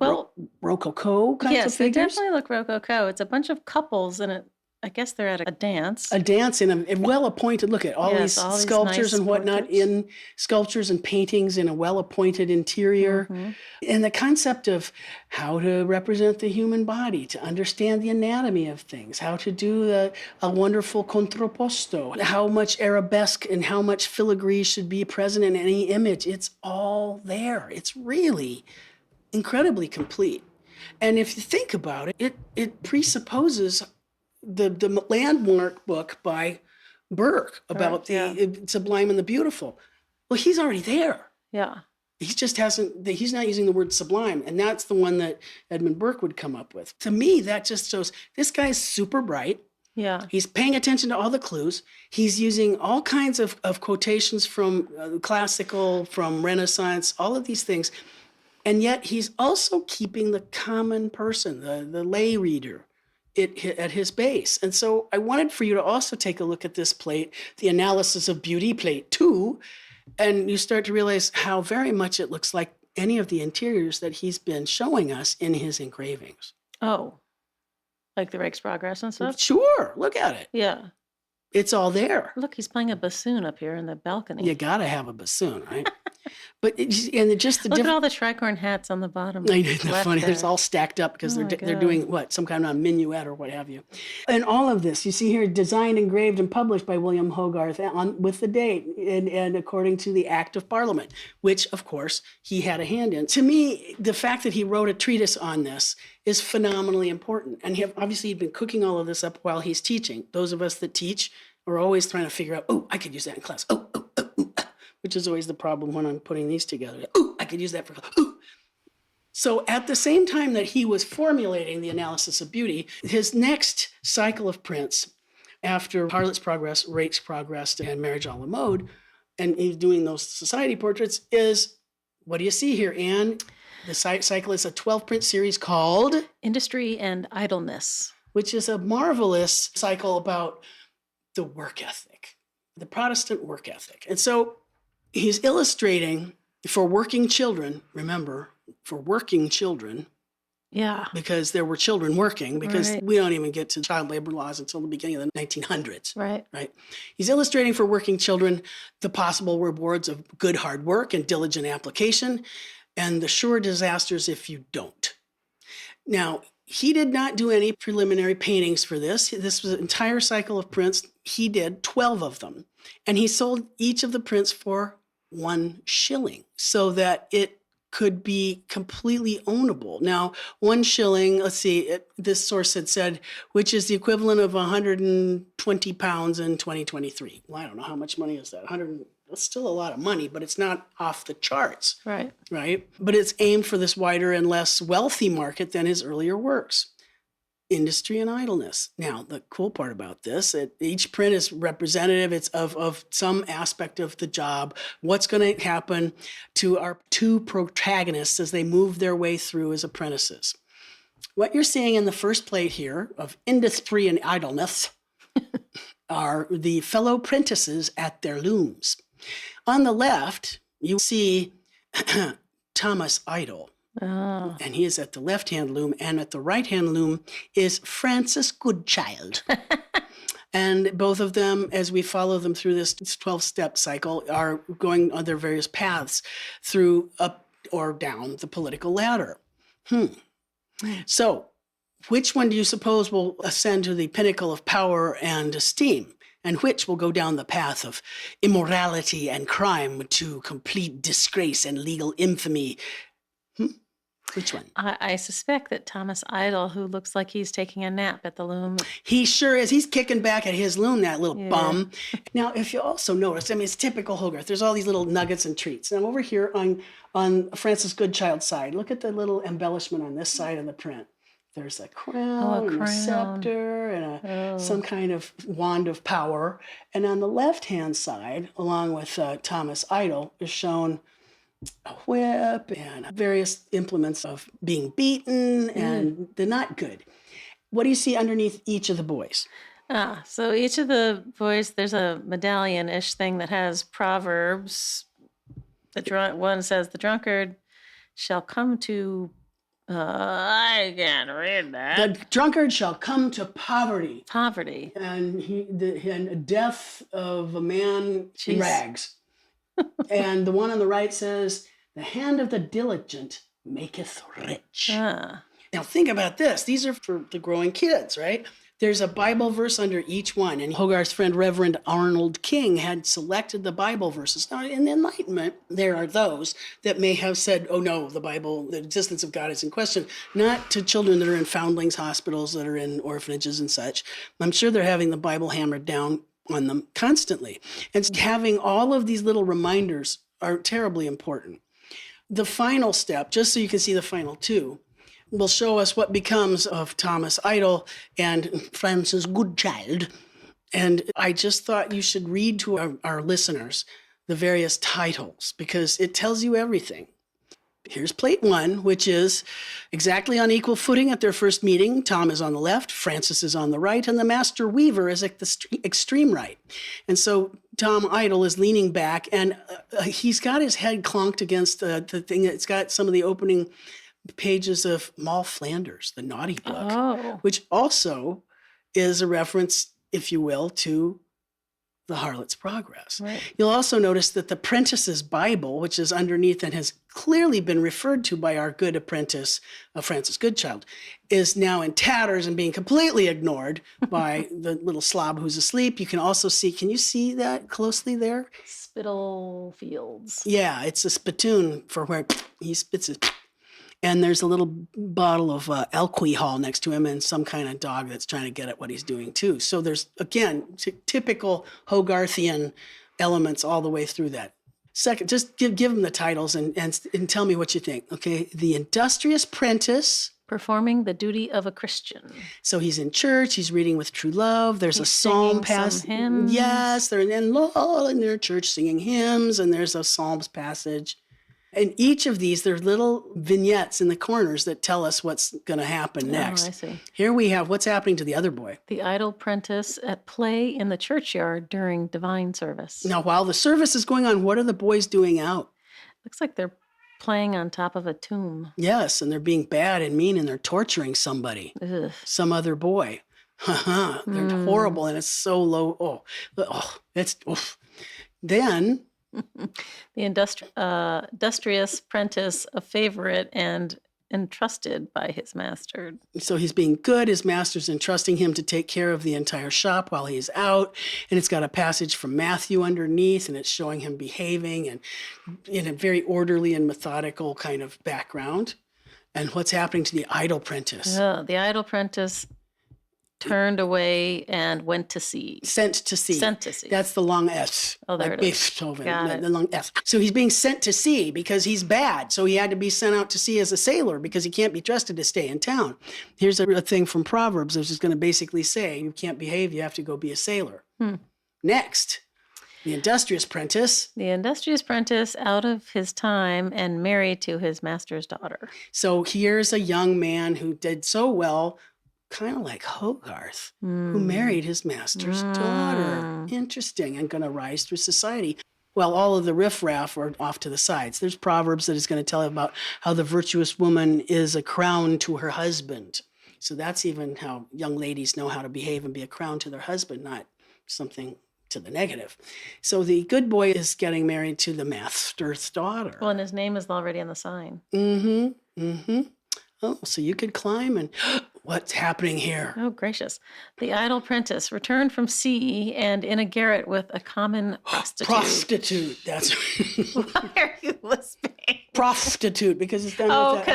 kinds of figures? Yes, they definitely look Rococo. It's a bunch of couples and I guess they're at a dance. A dance in a well-appointed, look at all these sculptures and whatnot portraits. in sculptures and paintings in a well-appointed interior. Mm-hmm. And the concept of how to represent the human body, to understand the anatomy of things, how to do a wonderful contrapposto, how much arabesque and how much filigree should be present in any image. It's all there. It's really incredibly complete. And if you think about it, it presupposes the landmark book by Burke about the sublime and the beautiful. Well, he's already there. Yeah. He just he's not using the word sublime. And that's the one that Edmund Burke would come up with. To me, that just shows this guy's super bright. Yeah. He's paying attention to all the clues. He's using all kinds of quotations from classical, from Renaissance, all of these things. And yet he's also keeping the common person, the lay reader, at his base. And so I wanted for you to also take a look at this plate, the Analysis of Beauty, plate 2, and you start to realize how very much it looks like any of the interiors that he's been showing us in his engravings. Oh, like the Rake's Progress and stuff? Sure, look at it. Yeah. It's all there. Look, he's playing a bassoon up here in the balcony. You gotta have a bassoon, right? But Look at all the tricorn hats on the bottom. I know, isn't that funny? They're all stacked up because they're doing some kind of minuet or what have you. And all of this, you see here, designed, engraved, and published by William Hogarth with the date and according to the Act of Parliament, which, of course, he had a hand in. To me, the fact that he wrote a treatise on this is phenomenally important. And obviously, he'd been cooking all of this up while he's teaching. Those of us that teach are always trying to figure out, I could use that in class. Which is always the problem when I'm putting these together. I could use that for class. So at the same time that he was formulating the analysis of beauty, his next cycle of prints after Harlot's Progress, Rake's Progress, and Marriage a la Mode, and he's doing those society portraits, is, what do you see here, Anne? The cycle is a 12-print series called Industry and Idleness, which is a marvelous cycle about the work ethic, the Protestant work ethic. And so he's illustrating for working children, remember, for working children, yeah, because there were children working, because right. we don't even get to child labor laws until the beginning of the 1900s. Right. He's illustrating for working children the possible rewards of good hard work and diligent application, and the sure disasters if you don't. Now, he did not do any preliminary paintings for this. This was an entire cycle of prints. He did 12 of them, and he sold each of the prints for 1 shilling so that it could be completely ownable. Now, 1 shilling, let's see, this source had said, which is the equivalent of 120 pounds in 2023. Well, I don't know how much money is that. That's still a lot of money, but it's not off the charts. Right. But it's aimed for this wider and less wealthy market than his earlier works. Industry and Idleness. Now, the cool part about this, each print is representative. It's of some aspect of the job. What's going to happen to our 2 protagonists as they move their way through as apprentices. What you're seeing in the first plate here of Industry and Idleness are the fellow apprentices at their looms. On the left, you see Thomas Idle. Oh. And he is at the left-hand loom, and at the right-hand loom is Francis Goodchild. And both of them, as we follow them through this 12-step cycle, are going on their various paths through up or down the political ladder. So, which one do you suppose will ascend to the pinnacle of power and esteem? And which will go down the path of immorality and crime to complete disgrace and legal infamy? Which one? I suspect that Thomas Idle, who looks like he's taking a nap at the loom. He sure is. He's kicking back at his loom, that little bum. Now, if you also notice, I mean, it's typical Hogarth. There's all these little nuggets and treats. Now, over here on Francis Goodchild's side, look at the little embellishment on this side of the print. There's a crown, and a scepter, and some kind of wand of power. And on the left-hand side, along with Thomas Idle, is shown a whip and various implements of being beaten and the not good. What do you see underneath each of the boys? So each of the boys, there's a medallion-ish thing that has proverbs. One says, the drunkard shall come to... I can't read that. The drunkard shall come to poverty. Poverty. And death of a man in rags. And the one on the right says, the hand of the diligent maketh rich. Now think about this. These are for the growing kids, right? There's a Bible verse under each one. And Hogarth's friend, Reverend Arnold King, had selected the Bible verses. Now, in the Enlightenment, there are those that may have said, oh no, the Bible, the existence of God is in question. Not to children that are in foundlings hospitals, that are in orphanages and such. I'm sure they're having the Bible hammered down on them constantly. And having all of these little reminders are terribly important. The final step, just so you can see the final 2, will show us what becomes of Thomas Idle and Francis Goodchild. And I just thought you should read to our listeners the various titles, because it tells you everything. Here's plate 1, which is exactly on equal footing at their first meeting. Tom is on the left, Francis is on the right, and the master weaver is at the extreme right. And so Tom Idle is leaning back, and he's got his head clonked against the thing that's got some of the opening pages of Moll Flanders, the naughty book, which also is a reference, if you will, to the Harlot's Progress. Right. You'll also notice that the Prentice's Bible, which is underneath and has clearly been referred to by our good apprentice, Francis Goodchild, is now in tatters and being completely ignored by the little slob who's asleep. You can also see, can you see that closely there? Spitalfields. Yeah, it's a spittoon for where he spits it. And there's a little bottle of alcohol next to him and some kind of dog that's trying to get at what he's doing too. So there's, again, typical Hogarthian elements all the way through that. Second, just give them the titles and tell me what you think. Okay. The Industrious Prentice. Performing the duty of a Christian. So he's in church. He's reading with true love. There's He's a psalm singing some hymns. Yes, they're in their church singing hymns, and there's a psalms passage. And each of these, there's little vignettes in the corners that tell us what's going to happen next. Oh, I see. Here we have what's happening to the other boy. The idle prentice at play in the churchyard during divine service. Now, while the service is going on, what are the boys doing out? Looks like they're playing on top of a tomb. Yes, and they're being bad and mean, and they're torturing somebody, some other boy. They're horrible, and it's so low. Then the industrious prentice, a favorite and entrusted by his master. So he's being good. His master's entrusting him to take care of the entire shop while he's out. And it's got a passage from Matthew underneath, and it's showing him behaving and in a very orderly and methodical kind of background. And what's happening to the idle prentice? The idle prentice turned away and went to sea. Sent to sea. Sent to sea. That's the long S. Oh, there like it is. Beethoven, Got the long S. So he's being sent to sea because he's bad. So he had to be sent out to sea as a sailor because he can't be trusted to stay in town. Here's a thing from Proverbs, which is going to basically say you can't behave, you have to go be a sailor. Next, the industrious prentice. The industrious prentice out of his time and married to his master's daughter. So here's a young man who did so well, kind of like Hogarth, who married his master's daughter. Interesting, and going to rise through society. Well, all of the riffraff are off to the sides. There's Proverbs that is going to tell about how the virtuous woman is a crown to her husband. So that's even how young ladies know how to behave and be a crown to their husband, not something to the negative. So the good boy is getting married to the master's daughter. Well, and his name is already on the sign. Oh, so you could climb and what's happening here? Oh, gracious. The idle prentice returned from sea and in a garret with a common prostitute. Prostitute. That's Why are you lisping? Prostitute, because it's done with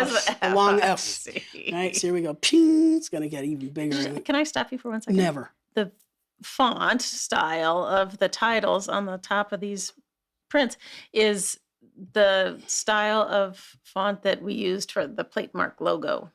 the long F. Right, so here we go. Ping, it's going to get even bigger. Can I stop you for 1 second? Never. The font style of the titles on the top of these prints is the style of font that we used for the Platemark logo.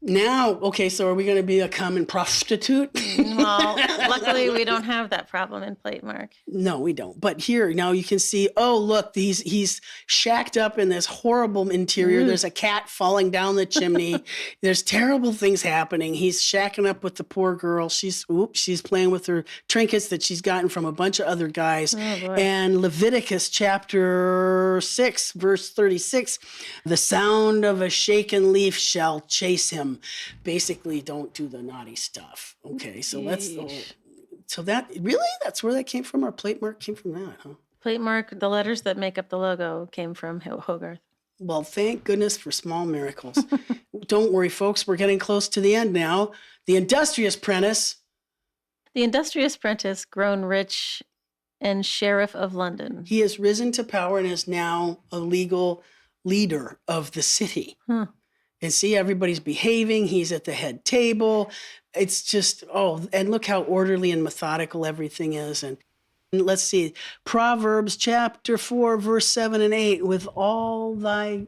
Now, okay, so are we going to be a common prostitute? Well, luckily we don't have that problem in Platemark. No, we don't. But here, now you can see, oh, look, he's shacked up in this horrible interior. There's a cat falling down the chimney. There's terrible things happening. He's shacking up with the poor girl. She's playing with her trinkets that she's gotten from a bunch of other guys. Oh, boy. And Leviticus chapter 6, verse 36, the sound of a shaken leaf shall chase him. Basically, don't do the naughty stuff. Okay, so that's where that came from. Our Platemark came from that, huh? Platemark, the letters that make up the logo came from Hogarth. Well, thank goodness for small miracles. Don't worry, folks. We're getting close to the end now. The industrious prentice. The industrious prentice, grown rich and sheriff of London. He has risen to power and is now a legal leader of the city. And see, everybody's behaving. He's at the head table. It's just, and look how orderly and methodical everything is. And let's see, Proverbs chapter 4, verse 7 and 8, with all thy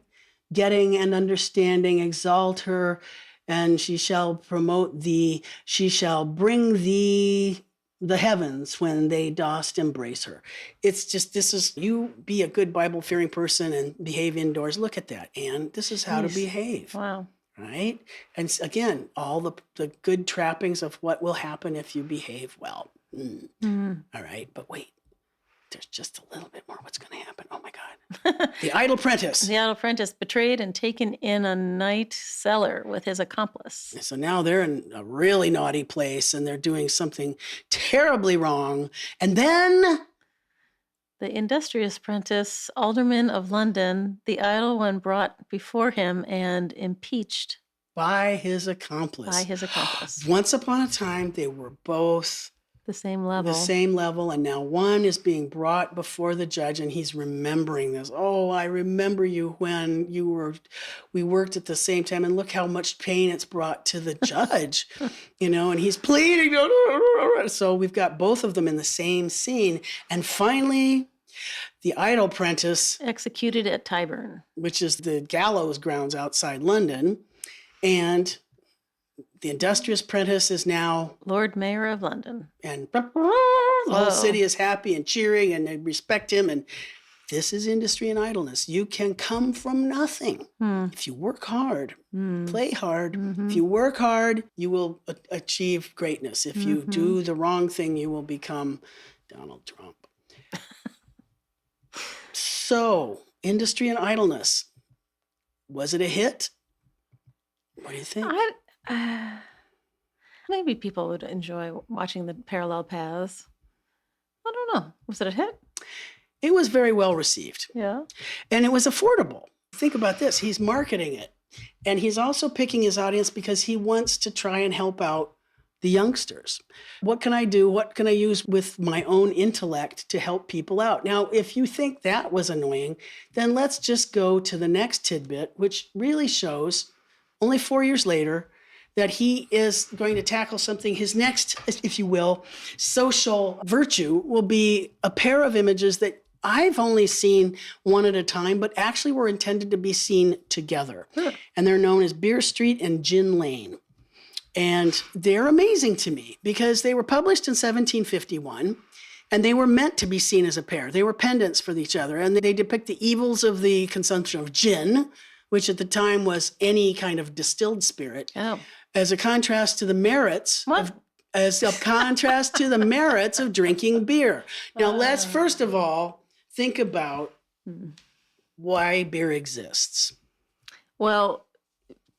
getting and understanding, exalt her, and she shall promote thee. She shall bring thee the heavens when they dost embrace her. It's just, you be a good Bible-fearing person and behave indoors. Look at that, and this is how to behave. Wow. Right? And again, all the good trappings of what will happen if you behave well. All right, but wait. There's just a little bit more. What's going to happen? Oh, my God. The idle prentice. The idle prentice betrayed and taken in a night cellar with his accomplice. So now they're in a really naughty place and they're doing something terribly wrong. And then the industrious prentice, alderman of London, the idle one brought before him and impeached. By his accomplice. By his accomplice. Once upon a time, they were both the same level. The same level. And now one is being brought before the judge and he's remembering this. Oh, I remember you when we worked at the same time, and look how much pain it's brought to the judge, and he's pleading. So we've got both of them in the same scene. And finally, The idle apprentice, executed at Tyburn, which is the gallows grounds outside London, and the industrious apprentice is now Lord Mayor of London. And the whole city is happy and cheering, and they respect him. And this is industry and idleness. You can come from nothing if you work hard, play hard. If you work hard, you will achieve greatness. If you do the wrong thing, you will become Donald Trump. So, industry and idleness. Was it a hit? What do you think? Maybe people would enjoy watching the parallel paths. I don't know. Was it a hit? It was very well received. Yeah. And it was affordable. Think about this. He's marketing it. And he's also picking his audience because he wants to try and help out the youngsters. What can I do? What can I use with my own intellect to help people out? Now, if you think that was annoying, then let's just go to the next tidbit, which really shows, only 4 years later, that he is going to tackle something. His next, if you will, social virtue will be a pair of images that I've only seen one at a time, but actually were intended to be seen together. And they're known as Beer Street and Gin Lane. And they're amazing to me because they were published in 1751 and they were meant to be seen as a pair. They were pendants for each other, and they depict the evils of the consumption of gin, which at the time was any kind of distilled spirit, as a contrast to the merits of drinking beer. Now, let's first of all think about why beer exists. Well,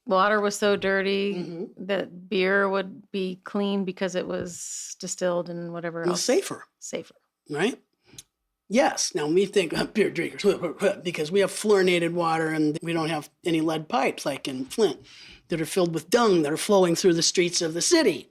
water was so dirty that beer would be clean because it was distilled and whatever else. It was safer. Safer. Right? Yes. Now we think beer drinkers because we have fluorinated water and we don't have any lead pipes like in Flint that are filled with dung that are flowing through the streets of the city.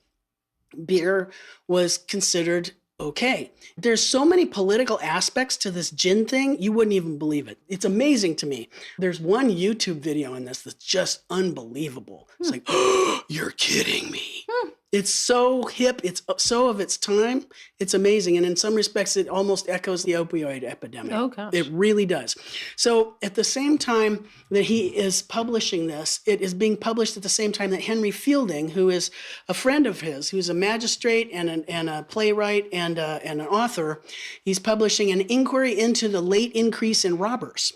Beer was considered okay. There's so many political aspects to this gin thing, you wouldn't even believe it. It's amazing to me. There's one YouTube video in this that's just unbelievable. It's like, oh, you're kidding me. It's so hip. It's so of its time. It's amazing. And in some respects, it almost echoes the opioid epidemic. Oh, gosh. It really does. So at the same time that he is publishing this, it is being published at the same time that Henry Fielding, who is a friend of his, who's a magistrate and a playwright and an author, he's publishing an inquiry into the late increase in robbers.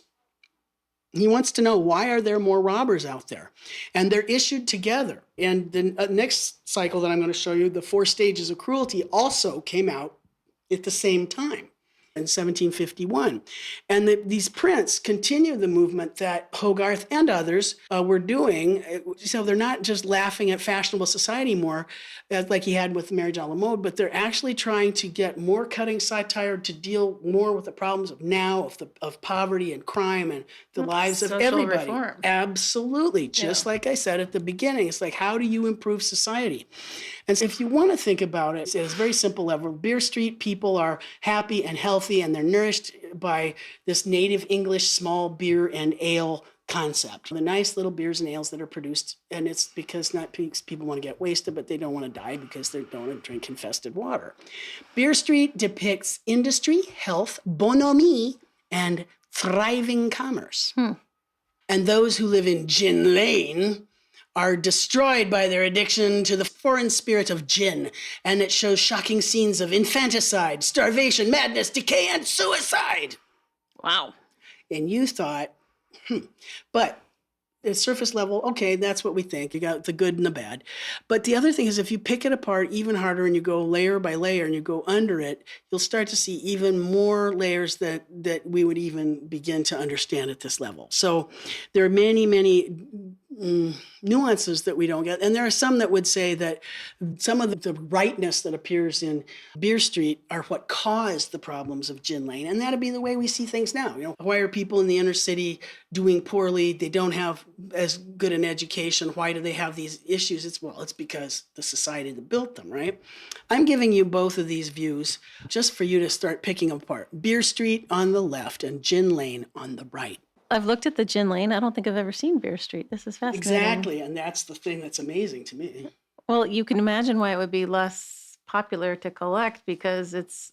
He wants to know, why are there more robbers out there? And they're issued together. And the next cycle that I'm going to show you, the Four Stages of Cruelty, also came out at the same time in 1751. And these prints continue the movement that Hogarth and others were doing. So they're not just laughing at fashionable society more, like he had with Marriage a la Mode, but they're actually trying to get more cutting satire to deal more with the problems of now, of poverty and crime and the lives of everybody. Reform. Absolutely. Just like I said at the beginning, it's like, how do you improve society? And so if you want to think about it, at a very simple level, Beer Street people are happy and healthy, and they're nourished by this native English small beer and ale concept. The nice little beers and ales that are produced, and it's because not people want to get wasted, but they don't want to die because they don't want to drink infested water. Beer Street depicts industry, health, bonhomie, and thriving commerce. And those who live in Gin Lane are destroyed by their addiction to the foreign spirit of gin, and it shows shocking scenes of infanticide, starvation, madness, decay, and suicide. Wow. And you thought, but at surface level, okay, that's what we think. You got the good and the bad. But the other thing is, if you pick it apart even harder and you go layer by layer and you go under it, you'll start to see even more layers that we would even begin to understand at this level. So there are many, many nuances that we don't get. And there are some that would say that some of the rightness that appears in Beer Street are what caused the problems of Gin Lane. And that'd be the way we see things now. You know, why are people in the inner city doing poorly? They don't have as good an education. Why do they have these issues? It's because the society that built them, right? I'm giving you both of these views just for you to start picking apart. Beer Street on the left and Gin Lane on the right. I've looked at the Gin Lane. I don't think I've ever seen Beer Street. This is fascinating. Exactly, and that's the thing that's amazing to me. Well, you can imagine why it would be less popular to collect, because it's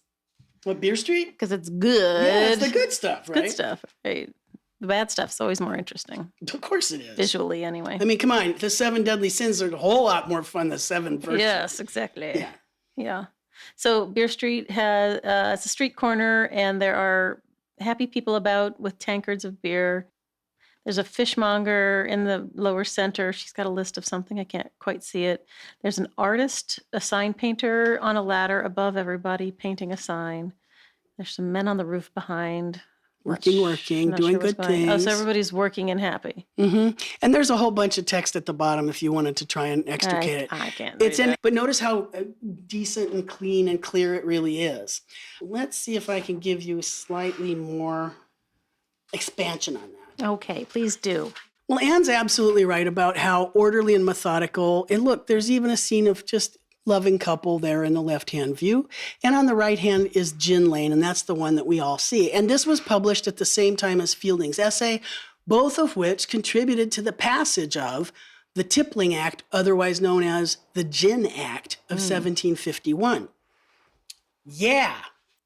What, Beer Street? Because it's good. Yeah, it's the good stuff, right? Good stuff, right? The bad stuff's always more interesting. Of course it is. Visually, anyway. I mean, come on. The 7 Deadly Sins are a whole lot more fun than 7 versions. Yes, exactly. Yeah. Yeah. So Beer Street has it's a street corner, and there are happy people about with tankards of beer. There's a fishmonger in the lower center. She's got a list of something. I can't quite see it. There's an artist, a sign painter on a ladder above everybody painting a sign. There's some men on the roof behind. Working, doing good things. Oh, so everybody's working and happy. Mm-hmm. And there's a whole bunch of text at the bottom if you wanted to try and extricate it. I can't It's read in, that. but notice how decent and clean and clear it really is. Let's see if I can give you slightly more expansion on that. Okay, please do. Well, Anne's absolutely right about how orderly and methodical. And look, there's even a scene of just loving couple there in the left-hand view. And on the right hand is Gin Lane, and that's the one that we all see. And this was published at the same time as Fielding's essay, both of which contributed to the passage of the Tippling Act, otherwise known as the Gin Act of 1751. Yeah,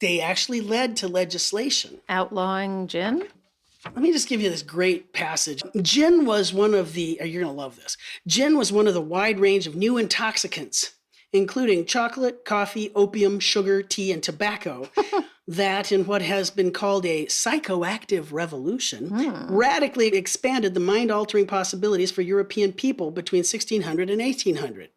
they actually led to legislation. Outlawing gin? Let me just give you this great passage. Gin was one of the, you're going to love this. Gin was one of the wide range of new intoxicants, including chocolate, coffee, opium, sugar, tea, and tobacco, that in what has been called a psychoactive revolution, radically expanded the mind-altering possibilities for European people between 1600 and 1800.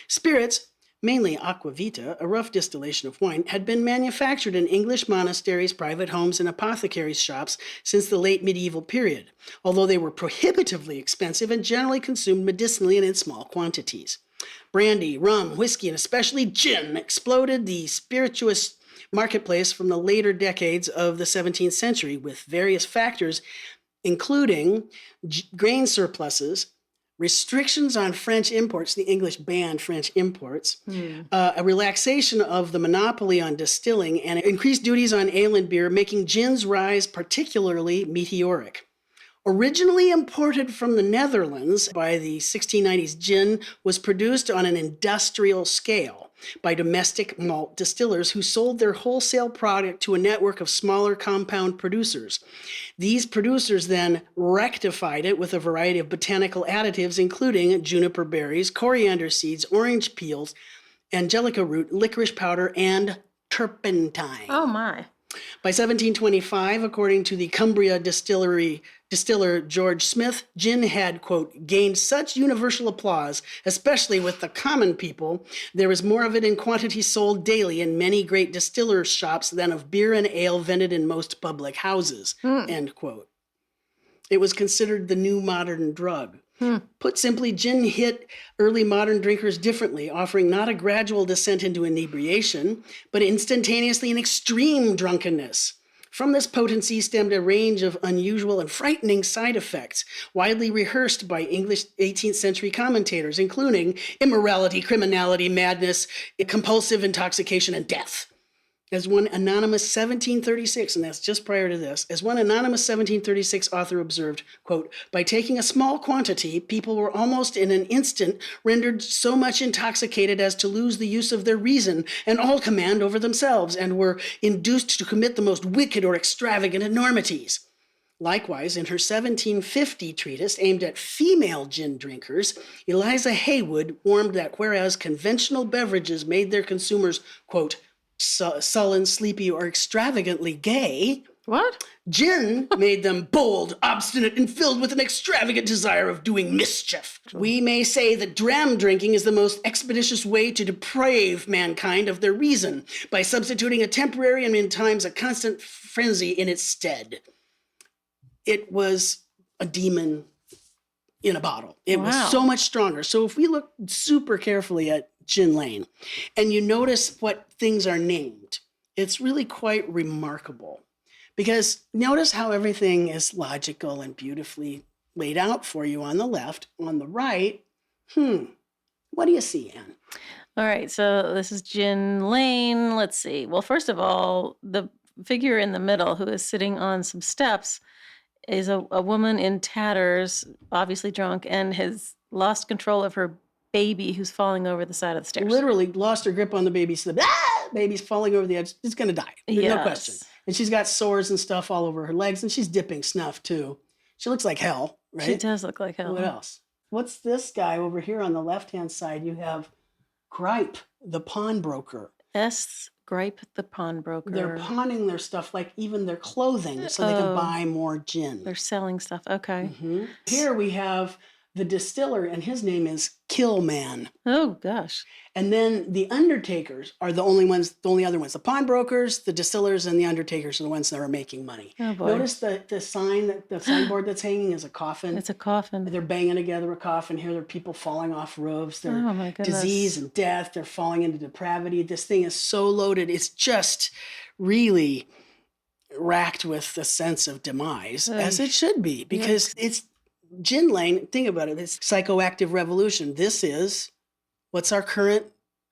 Spirits, mainly aqua vita, a rough distillation of wine, had been manufactured in English monasteries, private homes, and apothecaries' shops since the late medieval period, although they were prohibitively expensive and generally consumed medicinally and in small quantities. Brandy, rum, whiskey, and especially gin exploded the spirituous marketplace from the later decades of the 17th century, with various factors, including grain surpluses, restrictions on French imports, the English banned French imports, a relaxation of the monopoly on distilling, and increased duties on ale and beer, making gin's rise particularly meteoric. Originally imported from the Netherlands, by the 1690s, gin was produced on an industrial scale by domestic malt distillers who sold their wholesale product to a network of smaller compound producers. These producers then rectified it with a variety of botanical additives, including juniper berries, coriander seeds, orange peels, angelica root, licorice powder, and turpentine. Oh, my. By 1725, according to the Cumbria distiller George Smith, gin had, quote, gained such universal applause, especially with the common people, there was more of it in quantity sold daily in many great distillers' shops than of beer and ale vended in most public houses, end quote. It was considered the new modern drug. Put simply, gin hit early modern drinkers differently, offering not a gradual descent into inebriation, but instantaneously an extreme drunkenness. From this potency stemmed a range of unusual and frightening side effects, widely rehearsed by English 18th century commentators, including immorality, criminality, madness, compulsive intoxication, and death. As one anonymous 1736, and that's just prior to this, as one anonymous 1736 author observed, quote, by taking a small quantity, people were almost in an instant rendered so much intoxicated as to lose the use of their reason and all command over themselves, and were induced to commit the most wicked or extravagant enormities. Likewise, in her 1750 treatise aimed at female gin drinkers, Eliza Haywood warned that whereas conventional beverages made their consumers, quote, sullen, sleepy, or extravagantly gay, What? gin made them bold, obstinate, and filled with an extravagant desire of doing mischief. We may say that dram drinking is the most expeditious way to deprave mankind of their reason by substituting a temporary and in times a constant frenzy in its stead. It was a demon in a bottle. It was so much stronger. So if we look super carefully at Gin Lane and you notice what things are named, it's really quite remarkable. Because notice how everything is logical and beautifully laid out for you on the left. On the right, what do you see, Anne? All right, so this is Gin Lane. Let's see. Well, first of all, the figure in the middle who is sitting on some steps is a woman in tatters, obviously drunk, and has lost control of her baby who's falling over the side of the stairs. Literally lost her grip on the baby slip. baby's falling over the edge. It's going to die. There's no question. Yes. And she's got sores and stuff all over her legs, and she's dipping snuff too. She looks like hell, right? She does look like hell. What else? What's this guy over here on the left-hand side? You have Gripe, the pawnbroker. Gripe, the pawnbroker. They're pawning their stuff, like even their clothing, so they can buy more gin. They're selling stuff. Okay. Mm-hmm. Here we have the distiller, and his name is Killman. Oh, gosh. And then the undertakers are the only other ones. The pawnbrokers, the distillers, and the undertakers are the ones that are making money. Oh, boy. Notice the signboard that's hanging is a coffin. It's a coffin. They're banging together a coffin. Here there are people falling off roofs. They're Oh, my goodness. disease and death. They're falling into depravity. This thing is so loaded. It's just really racked with the sense of demise, as it should be, because it's gin lane. Think about it. It's psychoactive revolution. This is what's our current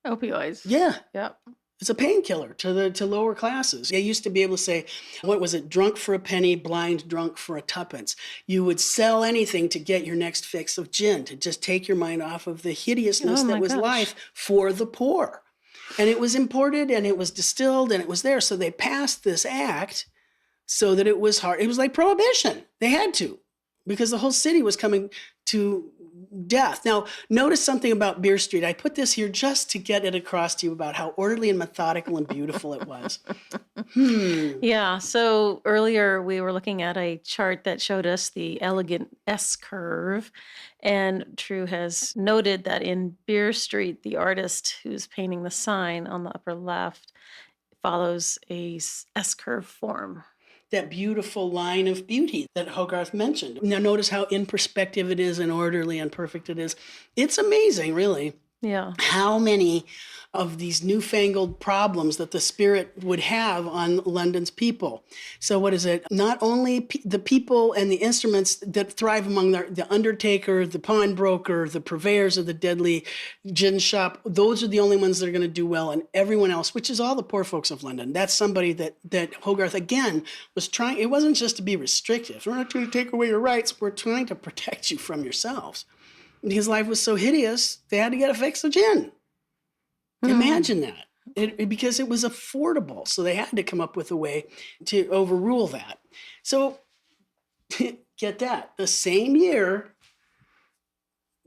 opioids. Yeah. Yep. It's a painkiller to lower classes. They used to be able to say, what was it? Drunk for a penny, blind drunk for a tuppence. You would sell anything to get your next fix of gin, to just take your mind off of the hideousness that was life for the poor. And it was imported and it was distilled and it was there. So they passed this act so that it was hard. It was like prohibition. They had to, because the whole city was coming to death. Now, notice something about Beer Street. I put this here just to get it across to you about how orderly and methodical and beautiful it was. Yeah. So earlier we were looking at a chart that showed us the elegant S curve. And Tru has noted that in Beer Street, the artist who's painting the sign on the upper left follows a S curve form. That beautiful line of beauty that Hogarth mentioned. Now notice how in perspective it is and orderly and perfect it is. It's amazing, really. Yeah. How many of these newfangled problems that the spirit would have on London's people. So what is it? Not only the people and the instruments that thrive among the undertaker, the pawnbroker, the purveyors of the deadly gin shop, those are the only ones that are going to do well, and everyone else, which is all the poor folks of London. That's somebody that Hogarth, again, was trying. It wasn't just to be restrictive. We're not trying to take away your rights. We're trying to protect you from yourselves. Because life was so hideous, they had to get a fix of gin. Imagine that. Because it was affordable. So they had to come up with a way to overrule that. So get that. The same year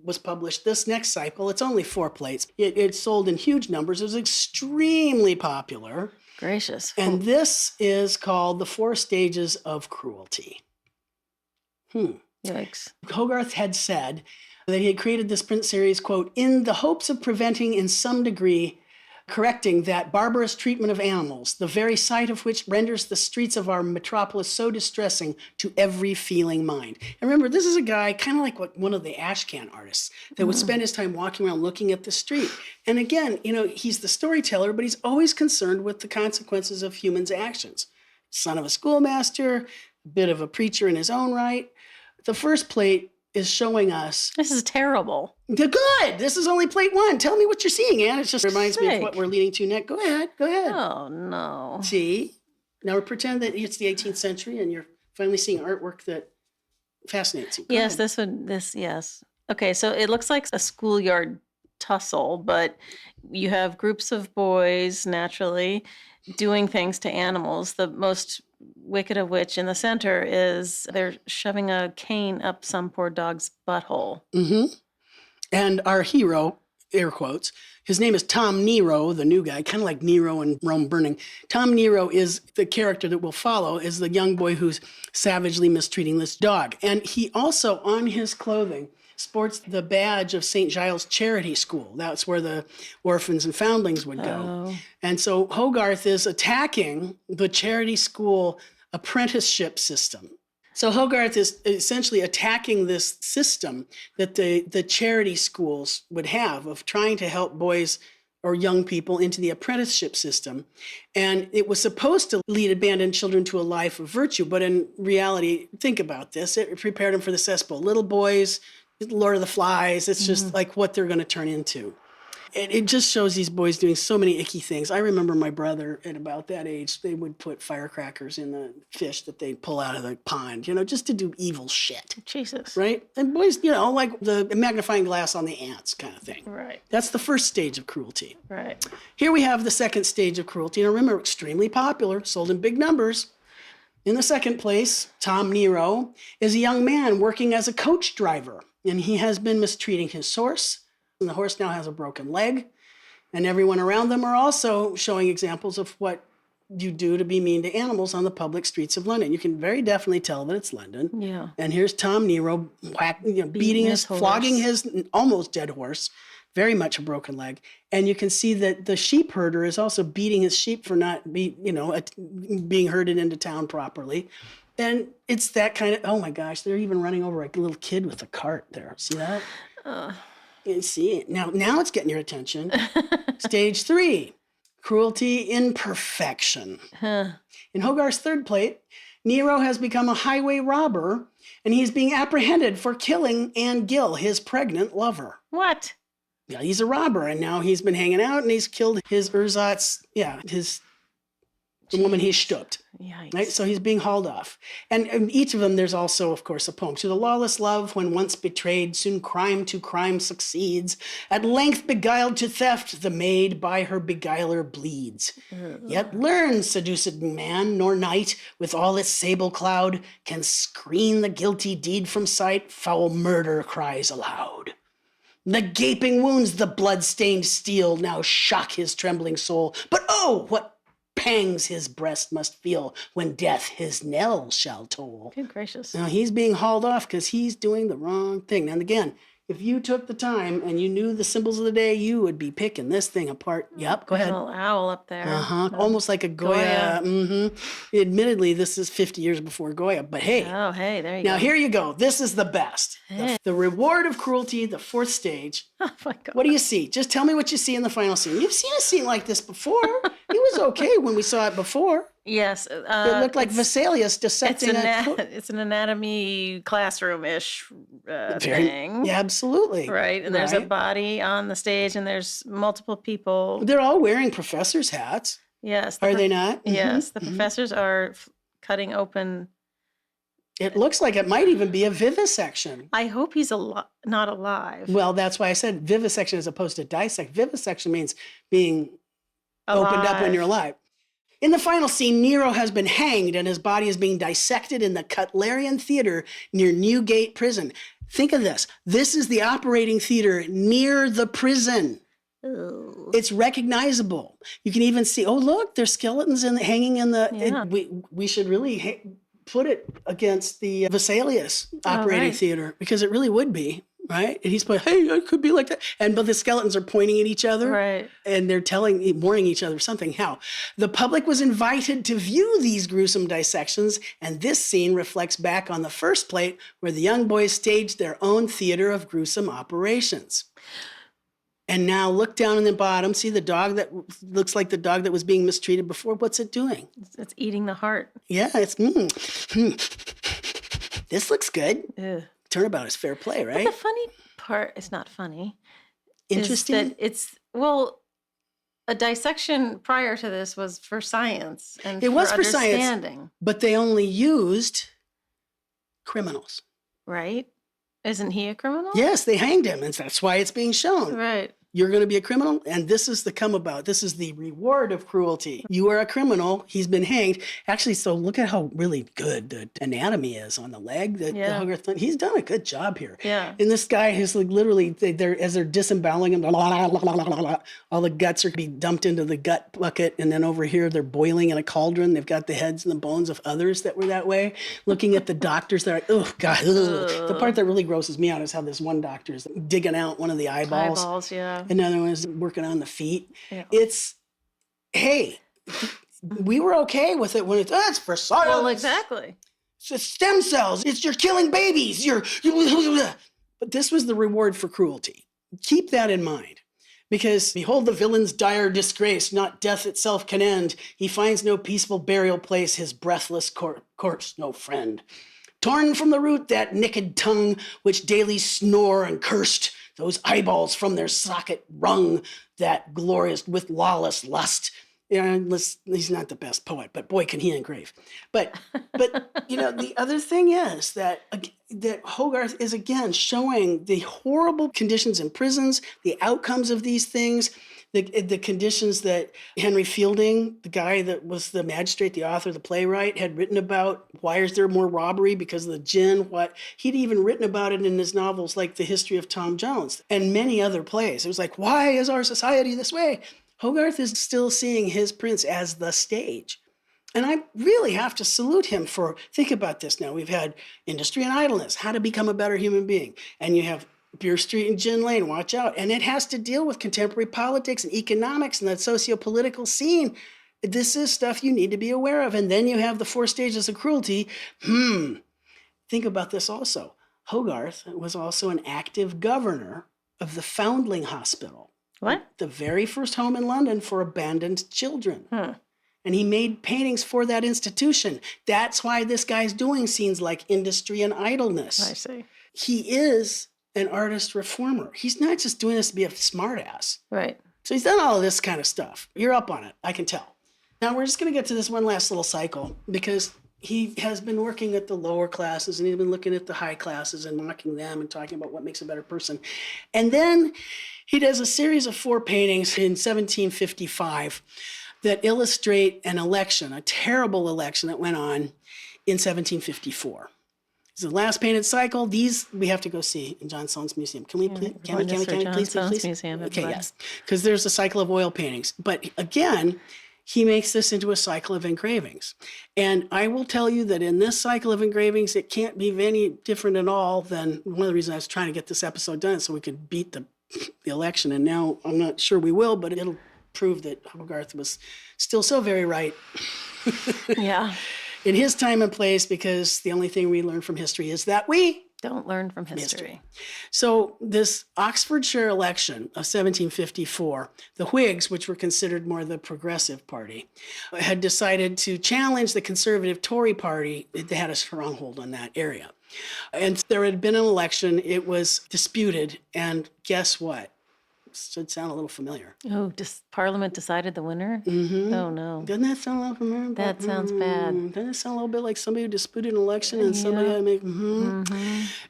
was published this next cycle. It's only 4 plates. It sold in huge numbers. It was extremely popular. Gracious. And this is called The Four Stages of Cruelty. Yikes. Hogarth had said that he had created this print series, quote, in the hopes of preventing in some degree correcting that barbarous treatment of animals, the very sight of which renders the streets of our metropolis so distressing to every feeling mind. And remember, this is a guy kind of like one of the ashcan artists that would spend his time walking around looking at the street. And again, he's the storyteller, but he's always concerned with the consequences of humans' actions. Son of a schoolmaster, a bit of a preacher in his own right. The first plate is showing us. This is terrible. Good. This is only plate 1. Tell me what you're seeing, Anne. It just reminds me of what we're leading to next. Go ahead. Oh, no. See? Now pretend that it's the 18th century and you're finally seeing artwork that fascinates you. Yes, yes. Okay, so it looks like a schoolyard tussle, but you have groups of boys, naturally, doing things to animals. The most wicked of which in the center is they're shoving a cane up some poor dog's butthole. Mm-hmm. And our hero, air quotes, his name is Tom Nero, the new guy, kind of like Nero in Rome Burning. Tom Nero is the character that we'll follow, is the young boy who's savagely mistreating this dog. And he also, on his clothing, sports the badge of St. Giles Charity School. That's where the orphans and foundlings would go. And so Hogarth is attacking the charity school apprenticeship system. So Hogarth is essentially attacking this system that the charity schools would have of trying to help boys or young people into the apprenticeship system. And it was supposed to lead abandoned children to a life of virtue. But in reality, think about this. It prepared them for the cesspool. Little boys, Lord of the Flies. It's just like what they're going to turn into. It just shows these boys doing so many icky things. I remember my brother at about that age, they would put firecrackers in the fish that they'd pull out of the pond, just to do evil shit. Jesus. Right? And boys, like the magnifying glass on the ants kind of thing. Right. That's the first stage of cruelty. Right. Here we have the second stage of cruelty. And remember, extremely popular, sold in big numbers. In the second place, Tom Nero is a young man working as a coach driver, and he has been mistreating his horse. And the horse now has a broken leg, and everyone around them are also showing examples of what you do to be mean to animals on the public streets of London. You can very definitely tell that it's London. Yeah. And here's Tom Nero flogging his almost dead horse, very much a broken leg. And you can see that the sheep herder is also beating his sheep for not being herded into town properly. And it's that kind of, oh my gosh, they're even running over a little kid with a cart there. See that? You see it. Now it's getting your attention. Stage 3, cruelty in perfection. In Hogarth's third plate, Nero has become a highway robber, and he's being apprehended for killing Anne Gill, his pregnant lover. What? Yeah, he's a robber, and now he's been hanging out, and he's killed his the woman he stooped. Yikes. Right? So he's being hauled off. And in each of them, there's also, of course, a poem. To the lawless love, when once betrayed, soon crime to crime succeeds. At length beguiled to theft, the maid by her beguiler bleeds. Yet learn, seduced man, nor night, with all its sable cloud, can screen the guilty deed from sight, foul murder cries aloud. The gaping wounds, the blood-stained steel, now shock his trembling soul. But oh, what pangs his breast must feel when death his knell shall toll. Good gracious. Now he's being hauled off because he's doing the wrong thing. And again, if you took the time and you knew the symbols of the day, you would be picking this thing apart. Yep, go ahead. Little owl up there. Almost like a Goya. Admittedly, this is 50 years before Goya, but hey. Oh, hey, there you go. Now here you go. This is the best. The reward of cruelty, the fourth stage. Oh my God. What do you see? Just tell me what you see in the final scene. You've seen a scene like this before. It was okay when we saw it before. Yes. It looked like Vesalius dissecting it's an anatomy classroom-ish thing. Yeah, absolutely. Right. And there's a body on the stage, and there's multiple people. They're all wearing professor's hats. Yes. Are they not? Yes. The professors are cutting open. It looks like it might even be a vivisection. I hope he's not alive. Well, that's why I said vivisection as opposed to dissect. Vivisection means being opened up when you're alive. In the final scene, Nero has been hanged and his body is being dissected in the Cutlerian Theater near Newgate Prison. Think of this. This is the operating theater near the prison. Ooh. It's recognizable. You can even see, oh, look, there's skeletons hanging in the... Yeah. We should really put it against the Vesalius operating theater because it really would be. Right? And he's put, hey, it could be like that. But the skeletons are pointing at each other. Right. And they're warning each other something. How? The public was invited to view these gruesome dissections. And this scene reflects back on the first plate where the young boys staged their own theater of gruesome operations. And now look down in the bottom. See the dog that looks like the dog that was being mistreated before? What's it doing? It's eating the heart. Yeah, it's, This looks good. Ugh. Turnabout is fair play, right? But the funny part is not funny. Interesting. Is that a dissection prior to this was for science and it was for understanding. Science, but they only used criminals. Right? Isn't he a criminal? Yes, they hanged him, and that's why it's being shown. Right. You're going to be a criminal, and this is the come about. This is the reward of cruelty. You are a criminal. He's been hanged. Actually, so look at how really good the anatomy is on the leg. The Hogarth, he's done a good job here. Yeah. And this guy is like literally, as they're disemboweling him, all the guts are be dumped into the gut bucket, and then over here they're boiling in a cauldron. They've got the heads and the bones of others that were that way. Looking at the doctors, they're like, oh God. The part that really grosses me out is how this one doctor is digging out one of the eyeballs. Eyeballs, yeah. Another one is working on the feet. Yeah. It's, hey, we were okay with it when it's for science. Well, exactly. It's stem cells. You're killing babies. But this was the reward for cruelty. Keep that in mind. Because behold the villain's dire disgrace, not death itself can end. He finds no peaceful burial place, his breathless corpse no friend. Torn from the root that naked tongue, which daily snore and cursed, those eyeballs from their socket wrung that glorious with lawless lust. He's not the best poet, but boy, can he engrave. But the other thing is that Hogarth is again showing the horrible conditions in prisons, the outcomes of these things, the conditions that Henry Fielding, the guy that was the magistrate, the author, the playwright, had written about. Why is there more robbery? Because of the gin. What he'd even written about it in his novels like The History of Tom Jones and many other plays. It was like, why is our society this way? Hogarth is still seeing his prints as the stage. And I really have to salute him for, think about this now. We've had Industry and Idleness, How to Become a Better Human Being. And you have Beer Street and Gin Lane, watch out. And it has to deal with contemporary politics and economics and that socio-political scene. This is stuff you need to be aware of. And then you have the Four Stages of Cruelty. Think about this also. Hogarth was also an active governor of the Foundling Hospital. What? The very first home in London for abandoned children. And he made paintings for that institution. That's why this guy's doing scenes like Industry and Idleness. I see. He is an artist reformer. He's not just doing this to be a smartass. Right. So he's done all of this kind of stuff. You're up on it, I can tell. Now we're just going to get to this one last little cycle because he has been working at the lower classes and he's been looking at the high classes and mocking them and talking about what makes a better person. And then he does a series of 4 paintings in 1755 that illustrate an election, a terrible election that went on in 1754. It's the last painted cycle. These we have to go see in John Soane's museum. Can we please? Can we please? Museum, okay, yes, because there's a cycle of oil paintings. But again, he makes this into a cycle of engravings. And I will tell you that in this cycle of engravings, it can't be any different at all than one of the reasons I was trying to get this episode done so we could beat the election. And now I'm not sure we will, but it'll prove that Hogarth was still so very right. Yeah. In his time and place, because the only thing we learn from history is that we don't learn from history. So this Oxfordshire election of 1754, the Whigs, which were considered more the progressive party, had decided to challenge the conservative Tory party. They had a stronghold on that area. And there had been an election. It was disputed. And guess what? Should sound a little familiar. Oh, Parliament decided the winner? Mm-hmm. Oh, no. Doesn't that sound a little familiar? That sounds bad. Doesn't it sound a little bit like somebody who disputed an election and somebody had to make,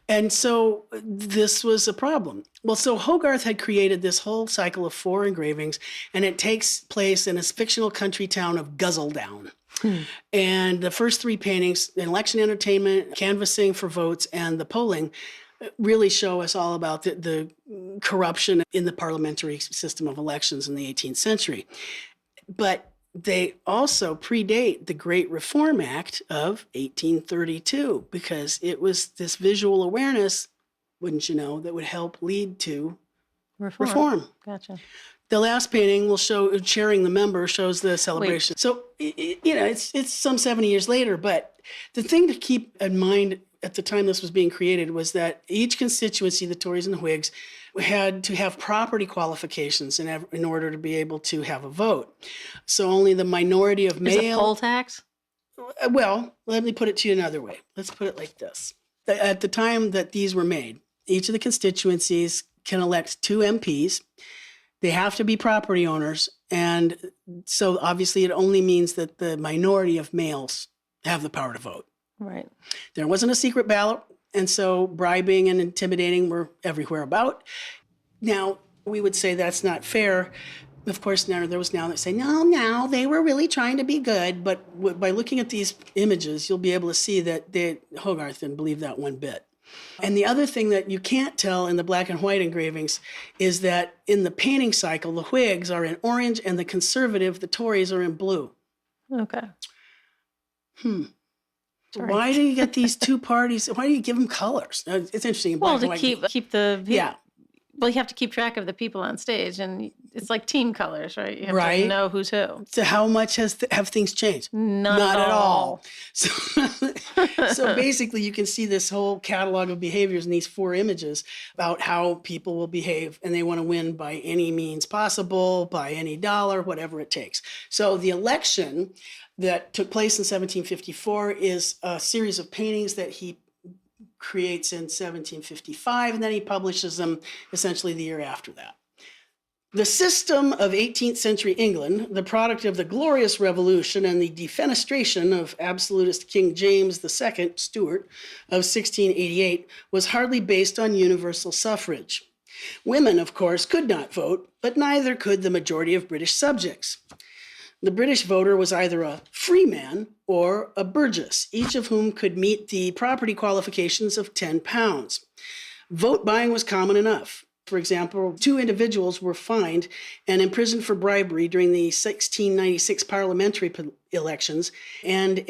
And so this was a problem. Well, so Hogarth had created this whole cycle of 4 engravings, and it takes place in a fictional country town of Guzzledown. And the first 3 paintings, election entertainment, canvassing for votes, and the polling, really show us all about the corruption in the parliamentary system of elections in the 18th century. But they also predate the Great Reform Act of 1832 because it was this visual awareness, wouldn't you know, that would help lead to reform. Gotcha. The last painting will show chairing the member shows the celebration. Wait. So, it's some 70 years later, but the thing to keep in mind at the time this was being created was that each constituency, the Tories and the Whigs, had to have property qualifications in order to be able to have a vote. So only the minority of male... Is it poll tax? Well, let me put it to you another way. Let's put it like this. At the time that these were made, each of the constituencies can elect 2 MPs. They have to be property owners. And so obviously it only means that the minority of males have the power to vote. Right. There wasn't a secret ballot, and so bribing and intimidating were everywhere about. Now, we would say that's not fair. Of course, there was now that say, no, they were really trying to be good. But by looking at these images, you'll be able to see that Hogarth didn't believe that one bit. And the other thing that you can't tell in the black and white engravings is that in the painting cycle, the Whigs are in orange and the conservative, the Tories, are in blue. Okay. Sorry. Why do you get these 2 parties? Why do you give them colors? It's interesting. In black and white. keep the... Yeah. Well, you have to keep track of the people on stage, and it's like team colors, right? You have to know who's who. So how much have things changed? Not at all. So basically, you can see this whole catalog of behaviors in these 4 images about how people will behave, and they want to win by any means possible, by any dollar, whatever it takes. So the election that took place in 1754 is a series of paintings that he creates in 1755, and then he publishes them essentially the year after that. The system of 18th century England, the product of the Glorious Revolution and the defenestration of absolutist King James II, Stuart, of 1688, was hardly based on universal suffrage. Women, of course, could not vote, but neither could the majority of British subjects. The British voter was either a free man or a burgess, each of whom could meet the property qualifications of £10. Vote buying was common enough. For example, 2 individuals were fined and imprisoned for bribery during the 1696 parliamentary elections, and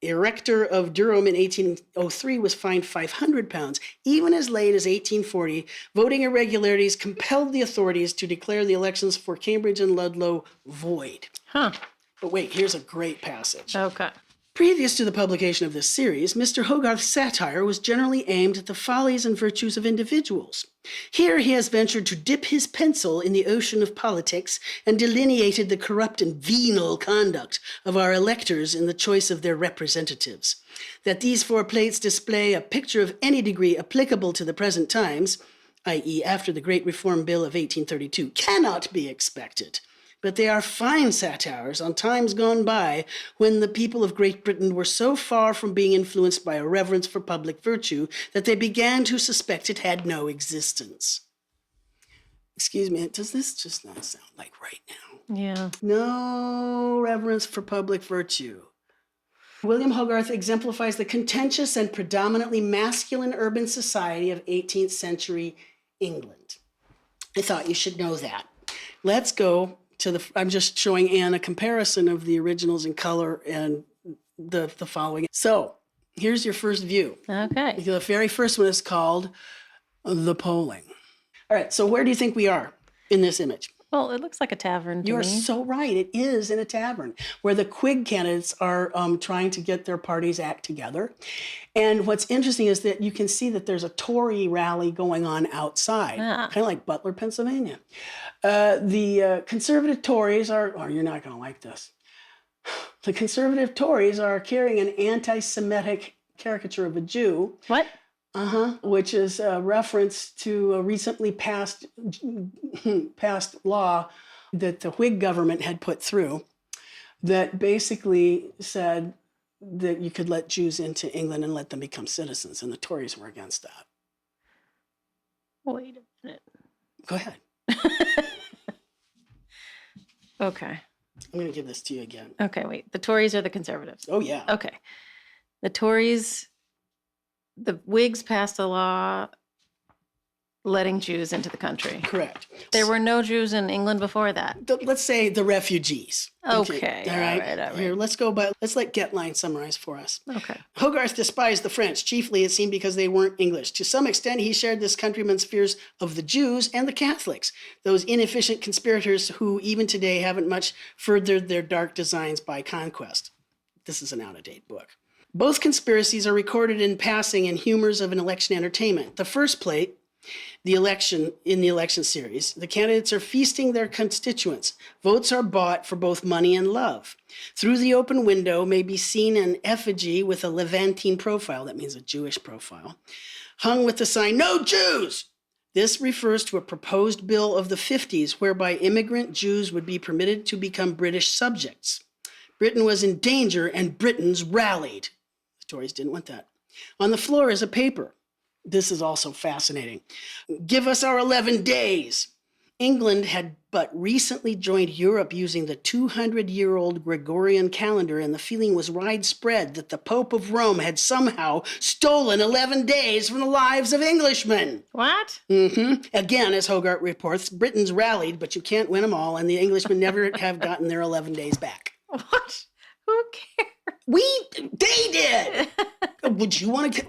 Erector of Durham in 1803 was fined £500. Even as late as 1840, voting irregularities compelled the authorities to declare the elections for Cambridge and Ludlow void. Huh. But wait, here's a great passage. Okay. Previous to the publication of this series, Mr. Hogarth's satire was generally aimed at the follies and virtues of individuals. Here he has ventured to dip his pencil in the ocean of politics and delineated the corrupt and venal conduct of our electors in the choice of their representatives. That these 4 plates display a picture of any degree applicable to the present times, i.e. after the Great Reform Bill of 1832, cannot be expected. But they are fine satires on times gone by when the people of Great Britain were so far from being influenced by a reverence for public virtue that they began to suspect it had no existence. Excuse me, does this just not sound like right now? Yeah. No reverence for public virtue. William Hogarth exemplifies the contentious and predominantly masculine urban society of 18th century England. I thought you should know that. Let's go to I'm just showing Anne a comparison of the originals in color and the following. So here's your first view. Okay. The very first one is called The Polling. All right, so where do you think we are in this image? Well, it looks like a tavern to You me. are so right. It is in a tavern where the Whig candidates are trying to get their parties act together. And what's interesting is that you can see that there's a Tory rally going on outside, kind of like Butler, Pennsylvania. The conservative Tories are, oh, you're not going to like this. The conservative Tories are carrying an anti-Semitic caricature of a Jew. What? Which is a reference to a recently passed law that the Whig government had put through that basically said that you could let Jews into England and let them become citizens, and the Tories were against that. Wait a minute. Go ahead. Okay. I'm going to give this to you again. Okay, wait. The Tories are the conservatives. Oh, yeah. Okay. The Tories, the Whigs passed a law letting Jews into the country. Correct. There were no Jews in England before that. Let's say the refugees. Okay. All right. All Here, let's let Getline summarize for us. Okay. Hogarth despised the French, chiefly, it seemed, because they weren't English. To some extent, he shared this countryman's fears of the Jews and the Catholics, those inefficient conspirators who, even today, haven't much furthered their dark designs by conquest. This is an out-of-date book. Both conspiracies are recorded in passing in Humours of an Election Entertainment. The first plate, the election series, the candidates are feasting their constituents. Votes are bought for both money and love. Through the open window may be seen an effigy with a Levantine profile, that means a Jewish profile, hung with the sign, "No Jews!" This refers to a proposed bill of the 50s whereby immigrant Jews would be permitted to become British subjects. Britain was in danger and Britons rallied. The Tories didn't want that. On the floor is a paper. This is also fascinating. Give us our 11 days. England had but recently joined Europe using the 200-year-old Gregorian calendar, and the feeling was widespread that the Pope of Rome had somehow stolen 11 days from the lives of Englishmen. What? Again, as Hogarth reports, Britons rallied, but you can't win them all, and the Englishmen never have gotten their 11 days back. What? Who cares? They did. Would you want to...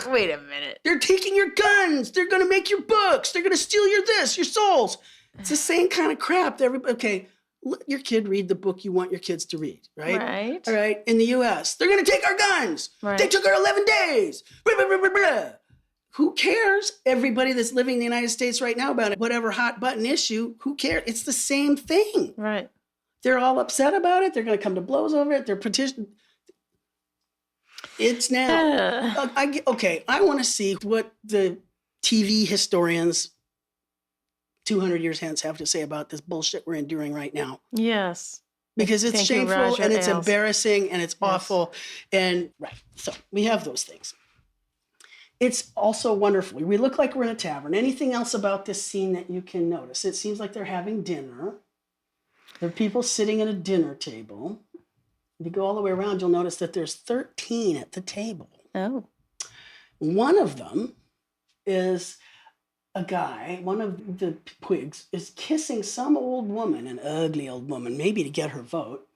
Wait a minute. They're taking your guns. They're going to make your books. They're going to steal your souls. It's the same kind of crap. Okay, let your kid read the book you want your kids to read, right? Right. All right. In the U.S., they're going to take our guns. Right. They took our 11 days. Blah, blah, blah, blah, blah. Who cares? Everybody that's living in the United States right now about it, whatever hot button issue, who cares? It's the same thing. Right. They're all upset about it. They're going to come to blows over it. They're petitioning. It's now. I want to see what the TV historians 200 years hence have to say about this bullshit we're enduring right now. Yes. Because it's Thank you, shameful Roger and it's Ailes. embarrassing and it's awful. And so we have those things. It's also wonderful. We look like we're in a tavern. Anything else about this scene that you can notice? It seems like they're having dinner. There are people sitting at a dinner table. If you go all the way around, you'll notice that there's 13 at the table. Oh. One of them is a guy, one of the Whigs, is kissing some old woman, an ugly old woman, maybe to get her vote,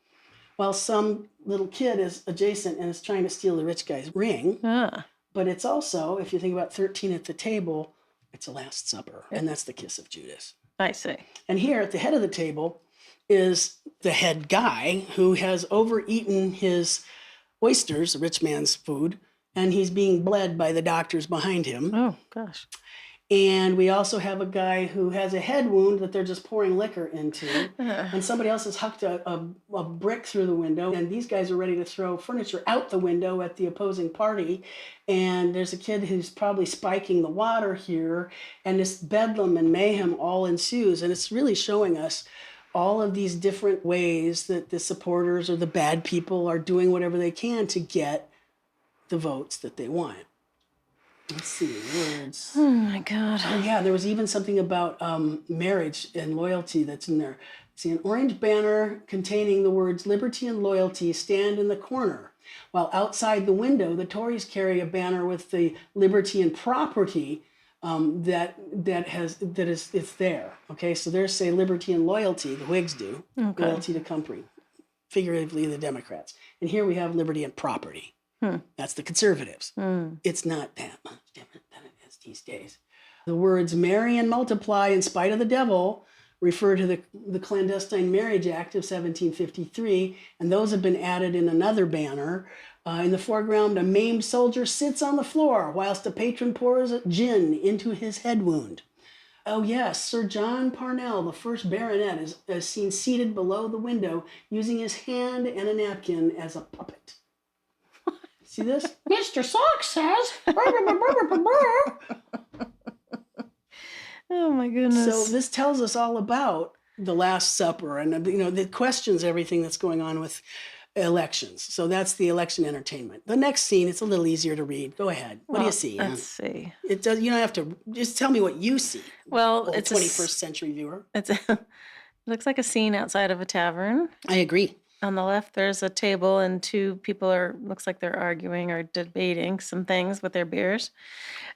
while some little kid is adjacent and is trying to steal the rich guy's ring. But it's also, if you think about 13 at the table, it's a Last Supper, and that's the kiss of Judas. I see. And here at the head of the table is the head guy who has overeaten his oysters, the rich man's food, and he's being bled by the doctors behind him. Oh, gosh. And we also have a guy who has a head wound that they're just pouring liquor into. And somebody else has hucked a brick through the window. And these guys are ready to throw furniture out the window at the opposing party. And there's a kid who's probably spiking the water here. And this bedlam and mayhem all ensues. And it's really showing us all of these different ways that the supporters or the bad people are doing whatever they can to get the votes that they want. Let's see, words. Oh, my God. Oh, yeah, there was even something about marriage and loyalty that's in there. See, an orange banner containing the words liberty and loyalty stand in the corner, while outside the window, the Tories carry a banner with the liberty and property it's there. Okay, so there's, say, liberty and loyalty, the Whigs do, loyalty to country, figuratively the Democrats. And here we have liberty and property. That's the conservatives. It's not that much different than it is these days. The words marry and multiply in spite of the devil refer to the Clandestine Marriage Act of 1753, and those have been added in another banner. In the foreground, a maimed soldier sits on the floor whilst a patron pours gin into his head wound. Oh yes, Sir John Parnell, the first baronet, is seen seated below the window using his hand and a napkin as a puppet. See this? Mr. Sock says. Oh my goodness. So this tells us all about the Last Supper, and it questions everything that's going on with elections. So that's the election entertainment. The next scene, it's a little easier to read. Go ahead. What do you see? Let's see. It does. You don't have to. Just tell me what you see. Well, it's 21st century viewer. It looks like a scene outside of a tavern. I agree. On the left, there's a table and two people looks like they're arguing or debating some things with their beers.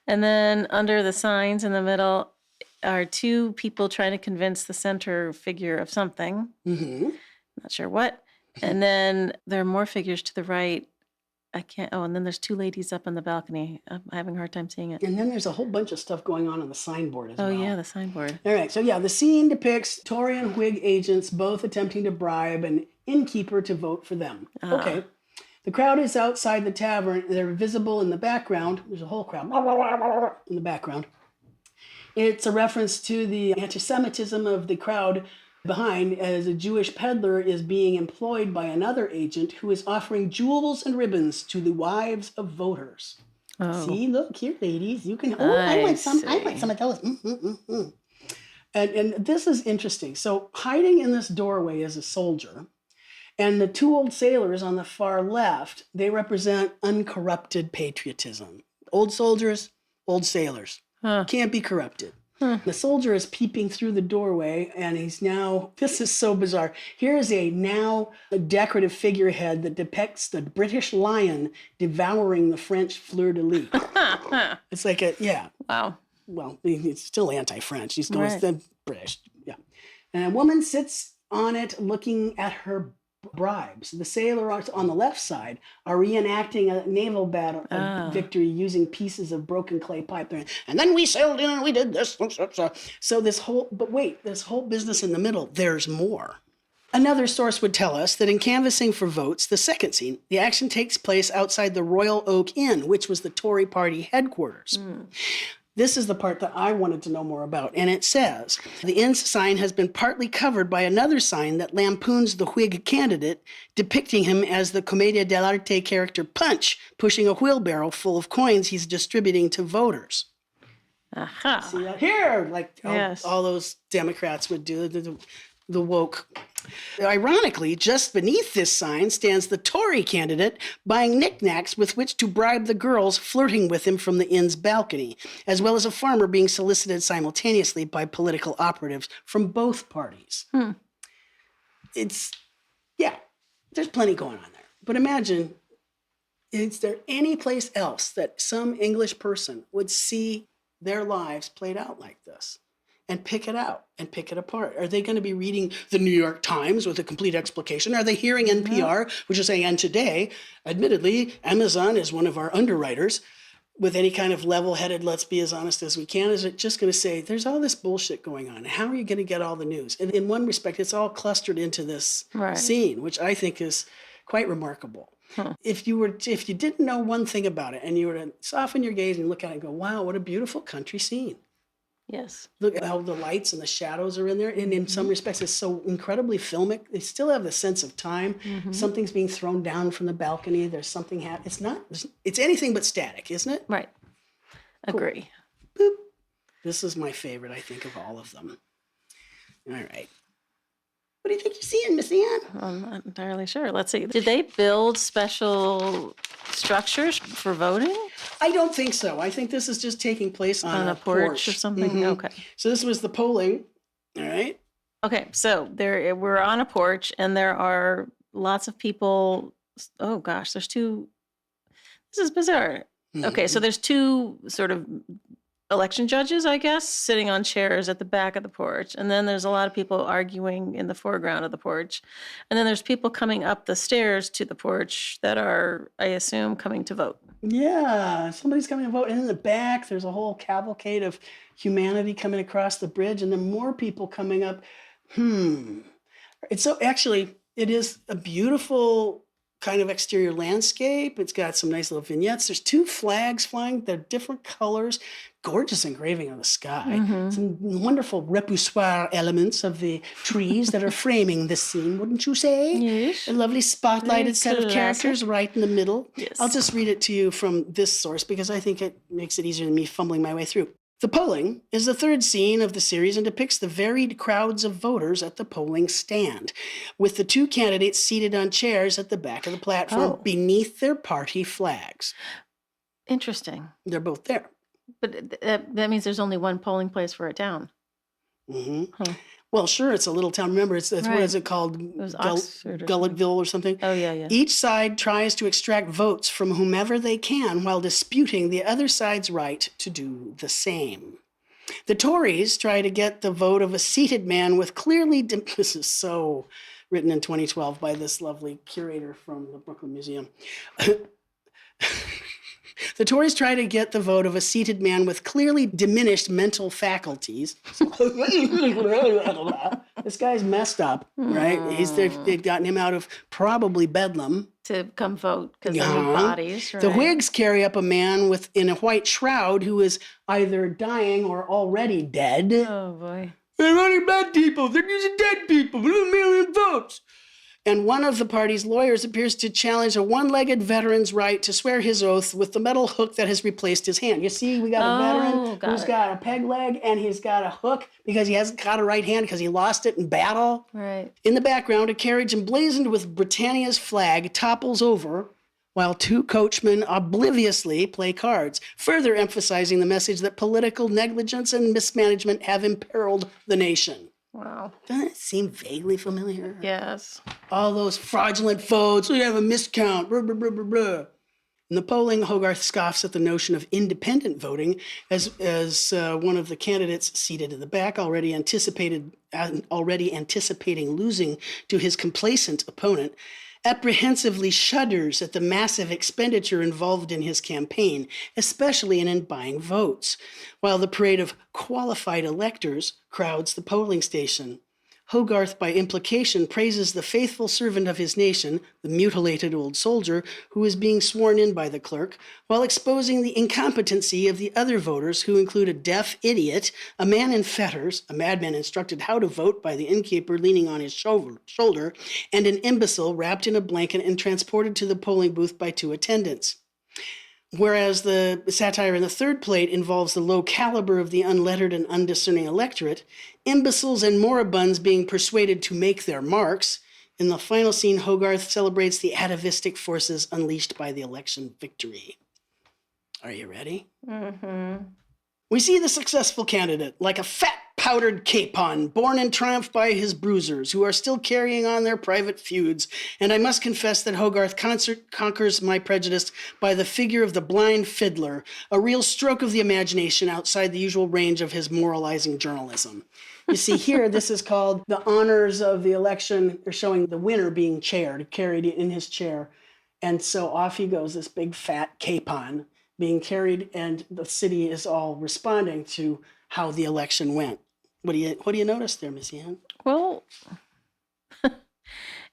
And then under the signs in the middle are two people trying to convince the center figure of something. Mm-hmm. Not sure what. And then there are more figures to the right. And then there's two ladies up on the balcony. I'm having a hard time seeing it. And then there's a whole bunch of stuff going on the signboard as well. Oh, yeah, the signboard. All right. So, the scene depicts Tory and Whig agents both attempting to bribe an innkeeper to vote for them. Okay. The crowd is outside the tavern. They're visible in the background. There's a whole crowd in the background. It's a reference to the anti-Semitism of the crowd behind, as a Jewish peddler is being employed by another agent who is offering jewels and ribbons to the wives of voters. Oh. See, look here, ladies. You can. I want some of those. And this is interesting. So hiding in this doorway is a soldier, and the two old sailors on the far left, they represent uncorrupted patriotism. Old soldiers, old sailors. Can't be corrupted. The soldier is peeping through the doorway, and this is so bizarre. Here is a decorative figurehead that depicts the British lion devouring the French fleur-de-lis. It's like wow. Well, it's still anti-French. He's going with the British. Yeah. And a woman sits on it looking at her bribes. The sailors on the left side are reenacting a naval battle victory using pieces of broken clay pipe. And then we sailed in and we did this. So this whole business in the middle, there's more. Another source would tell us that in canvassing for votes, the second scene, the action takes place outside the Royal Oak Inn, which was the Tory party headquarters. This is the part that I wanted to know more about. And it says, the inn's sign has been partly covered by another sign that lampoons the Whig candidate, depicting him as the Commedia dell'arte character Punch, pushing a wheelbarrow full of coins he's distributing to voters. Aha. See that here? Like Yes. all those Democrats would do, the woke. Ironically, just beneath this sign stands the Tory candidate buying knickknacks with which to bribe the girls flirting with him from the inn's balcony, as well as a farmer being solicited simultaneously by political operatives from both parties. There's plenty going on there. But imagine, is there any place else that some English person would see their lives played out like this? And pick it out and pick it apart. Are they going to be reading the New York Times with a complete explication? Are they hearing NPR, which is saying, and today, admittedly, Amazon is one of our underwriters, with any kind of level-headed, let's be as honest as we can? Is it just going to say, there's all this bullshit going on. How are you going to get all the news? And in one respect, it's all clustered into this scene, which I think is quite remarkable. If you didn't know one thing about it and you were to soften your gaze and look at it and go, wow, what a beautiful country scene. Yes. Look at how the lights and the shadows are in there. And in some respects, it's so incredibly filmic. They still have the sense of time. Something's being thrown down from the balcony. There's something happening. It's anything but static, isn't it? Right. Agree. Boop. This is my favorite, I think, of all of them. All right. What do you think you're seeing, Miss Ann? I'm not entirely sure. Let's see. Did they build special structures for voting? I don't think so. I think this is just taking place on a porch or something? Okay. So this was the polling. All right. Okay. So we're on a porch and there are lots of people. Oh, gosh. This is bizarre. Okay. So there's two sort of election judges, I guess, sitting on chairs at the back of the porch. And then there's a lot of people arguing in the foreground of the porch. And then there's people coming up the stairs to the porch that are, I assume, coming to vote. Yeah, somebody's coming to vote. And in the back, there's a whole cavalcade of humanity coming across the bridge. And then more people coming up. It's so actually, it is a beautiful kind of exterior landscape. It's got some nice little vignettes. There's two flags flying. They're different colors. Gorgeous engraving on the sky. Some wonderful repoussoir elements of the trees that are framing this scene, wouldn't you say? Yes. A lovely spotlighted set of characters right in the middle. Yes. I'll just read it to you from this source because I think it makes it easier than me fumbling my way through. The polling is the third scene of the series and depicts the varied crowds of voters at the polling stand, with the two candidates seated on chairs at the back of the platform beneath their party flags. Interesting. They're both there. But that means there's only one polling place for a town. Well, sure, it's a little town. Remember, it's what is it called? It was Oxford or Gulletville or something? Oh, yeah. Each side tries to extract votes from whomever they can while disputing the other side's right to do the same. The Tories try to get the vote of a seated man with clearly... This is so written in 2012 by this lovely curator from the Brooklyn Museum. The Tories try to get the vote of a seated man with clearly diminished mental faculties. This guy's messed up, right? They've gotten him out of probably Bedlam. To come vote because they need bodies. Right? The Whigs carry up a man in a white shroud who is either dying or already dead. Oh, boy. They're running bad people. They're using dead people. We don't million votes. And one of the party's lawyers appears to challenge a one-legged veteran's right to swear his oath with the metal hook that has replaced his hand. You see, we got a veteran who's got a peg leg and he's got a hook because he hasn't got a right hand because he lost it in battle. Right. In the background, a carriage emblazoned with Britannia's flag topples over while two coachmen obliviously play cards, further emphasizing the message that political negligence and mismanagement have imperiled the nation. Wow. Doesn't it seem vaguely familiar? Yes. All those fraudulent votes, we have a miscount, blah, blah, blah, blah, blah. In the polling, Hogarth scoffs at the notion of independent voting as one of the candidates seated in the back already anticipating losing to his complacent opponent, apprehensively shudders at the massive expenditure involved in his campaign, especially in buying votes, while the parade of qualified electors crowds the polling station. Hogarth, by implication, praises the faithful servant of his nation, the mutilated old soldier, who is being sworn in by the clerk, while exposing the incompetency of the other voters, who include a deaf idiot, a man in fetters, a madman instructed how to vote by the innkeeper leaning on his shoulder, and an imbecile wrapped in a blanket and transported to the polling booth by 2 attendants. Whereas the satire in the third plate involves the low caliber of the unlettered and undiscerning electorate, imbeciles and moribunds being persuaded to make their marks, in the final scene, Hogarth celebrates the atavistic forces unleashed by the election victory. Are you ready? Mm-hmm. We see the successful candidate, like a fat powdered capon, born in triumph by his bruisers, who are still carrying on their private feuds. And I must confess that Hogarth conquers my prejudice by the figure of the blind fiddler, a real stroke of the imagination outside the usual range of his moralizing journalism. You see here, this is called the honors of the election. They're showing the winner being carried in his chair. And so off he goes, this big fat capon being carried, and the city is all responding to how the election went. What do you notice there, Miss Ann? Well,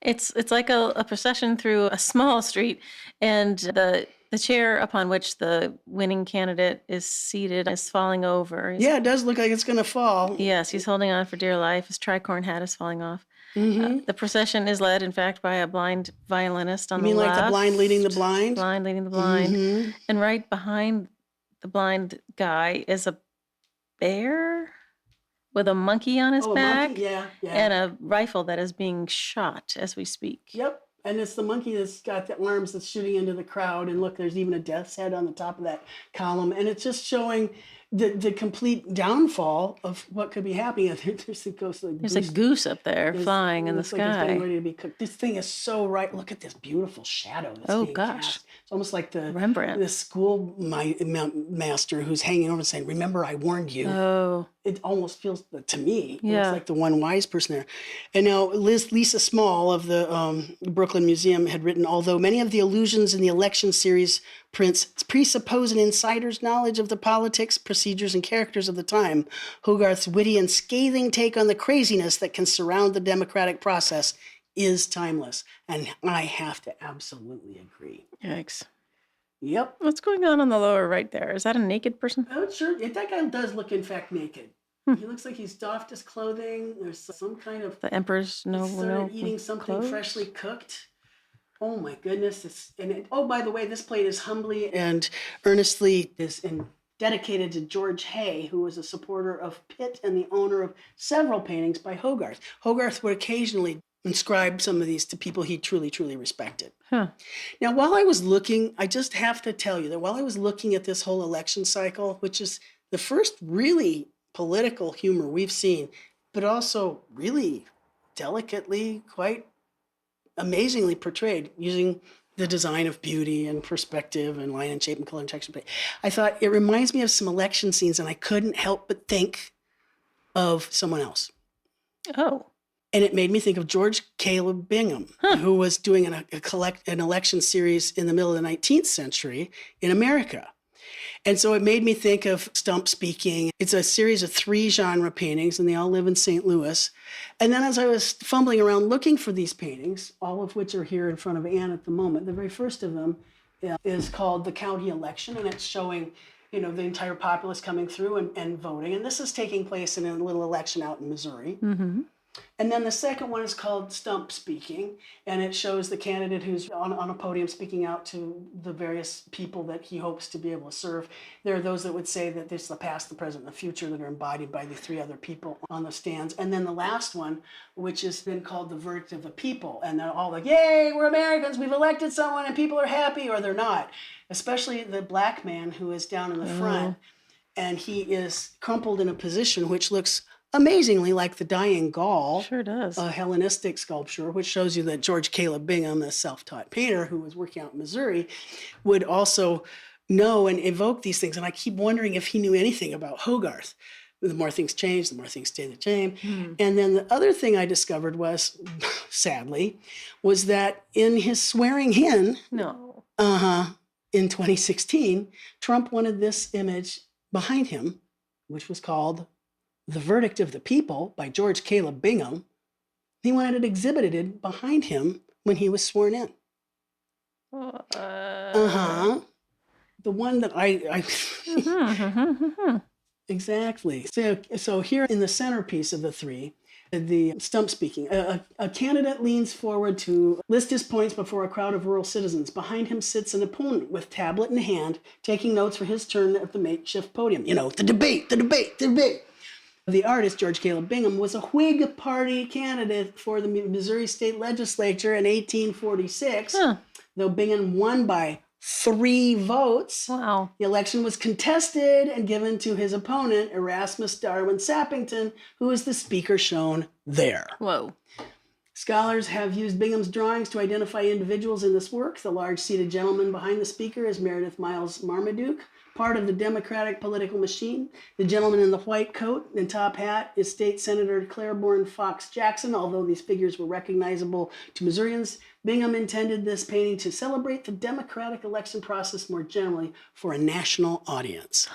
it's like a procession through a small street, and the chair upon which the winning candidate is seated is falling over. Yeah, it does look like it's going to fall. Yes, he's holding on for dear life. His tricorn hat is falling off. Mm-hmm. The procession is led, in fact, by a blind violinist on the left. You mean like the blind leading the blind? Blind leading the blind. Mm-hmm. And right behind the blind guy is a bear with a monkey on his back. Monkey? Yeah. And a rifle that is being shot as we speak. Yep. And it's the monkey that's got the arms that's shooting into the crowd. And look, there's even a death's head on the top of that column. And it's just showing the complete downfall of what could be happening. There's a goose up there flying in the sky. Like it's getting ready to be cooked. This thing is so right. Look at this beautiful shadow that's being cast. It's almost like the Rembrandt. The school master who's hanging over and saying, "Remember, I warned you." Oh. It almost feels, to me, it yeah. looks like the one wise person there. And now Lisa Small of the Brooklyn Museum had written, although many of the allusions in the election series prints presuppose an insider's knowledge of the politics, procedures, and characters of the time, Hogarth's witty and scathing take on the craziness that can surround the democratic process is timeless. And I have to absolutely agree. Yikes. Yep. What's going on the lower right there? Is that a naked person? Oh, sure. That guy does look, in fact, naked. He looks like he's doffed his clothing. There's some kind of... The emperor's eating something freshly cooked. Oh, my goodness. By the way, this plate is humbly and earnestly dedicated to George Hay, who was a supporter of Pitt and the owner of several paintings by Hogarth. Hogarth would occasionally inscribe some of these to people he truly, truly respected. Huh. Now, while I was looking, I just have to tell you that while I was looking at this whole election cycle, which is the first really political humor we've seen, but also really delicately, quite amazingly portrayed using the design of beauty and perspective and line and shape and color and texture. I thought it reminds me of some election scenes, and I couldn't help but think of someone else. Oh. And it made me think of George Caleb Bingham, who was doing an election series in the middle of the 19th century in America. And so it made me think of Stump Speaking. It's a series of 3 genre paintings, and they all live in St. Louis. And then as I was fumbling around looking for these paintings, all of which are here in front of Anne at the moment, the very first of them is called The County Election, and it's showing the entire populace coming through and voting. And this is taking place in a little election out in Missouri. Mm-hmm. And then the second one is called Stump Speaking, and it shows the candidate who's on a podium speaking out to the various people that he hopes to be able to serve. There are those that would say that there's the past, the present, and the future that are embodied by the 3 other people on the stands. And then the last one, which has been called The Verdict of the People, and they're all like, yay, we're Americans, we've elected someone, and people are happy, or they're not. Especially the black man who is down in the front, and he is crumpled in a position which looks amazingly like the Dying Gaul, sure does, a Hellenistic sculpture, which shows you that George Caleb Bingham, a self-taught painter who was working out in Missouri, would also know and evoke these things. And I keep wondering if he knew anything about Hogarth. The more things change, the more things stay the same. And then the other thing I discovered was, sadly, was that in his swearing in, in 2016, Trump wanted this image behind him, which was called The Verdict of the People by George Caleb Bingham, He wanted it exhibited behind him when he was sworn in. The one that I exactly. So here in the centerpiece of the three, the stump speaking, a candidate leans forward to list his points before a crowd of rural citizens. Behind him sits an opponent with tablet in hand, taking notes for his turn at the makeshift podium. You know, the debate. The artist, George Caleb Bingham, was a Whig Party candidate for the Missouri State Legislature in 1846. Though Bingham won by 3 votes, wow. The election was contested and given to his opponent, Erasmus Darwin Sappington, who is the speaker shown there. Whoa. Scholars have used Bingham's drawings to identify individuals in this work. The large-seated gentleman behind the speaker is Meredith Miles Marmaduke, part of the Democratic political machine. The gentleman in the white coat and top hat is State Senator Claiborne Fox Jackson. Although these figures were recognizable to Missourians, Bingham intended this painting to celebrate the democratic election process more generally for a national audience.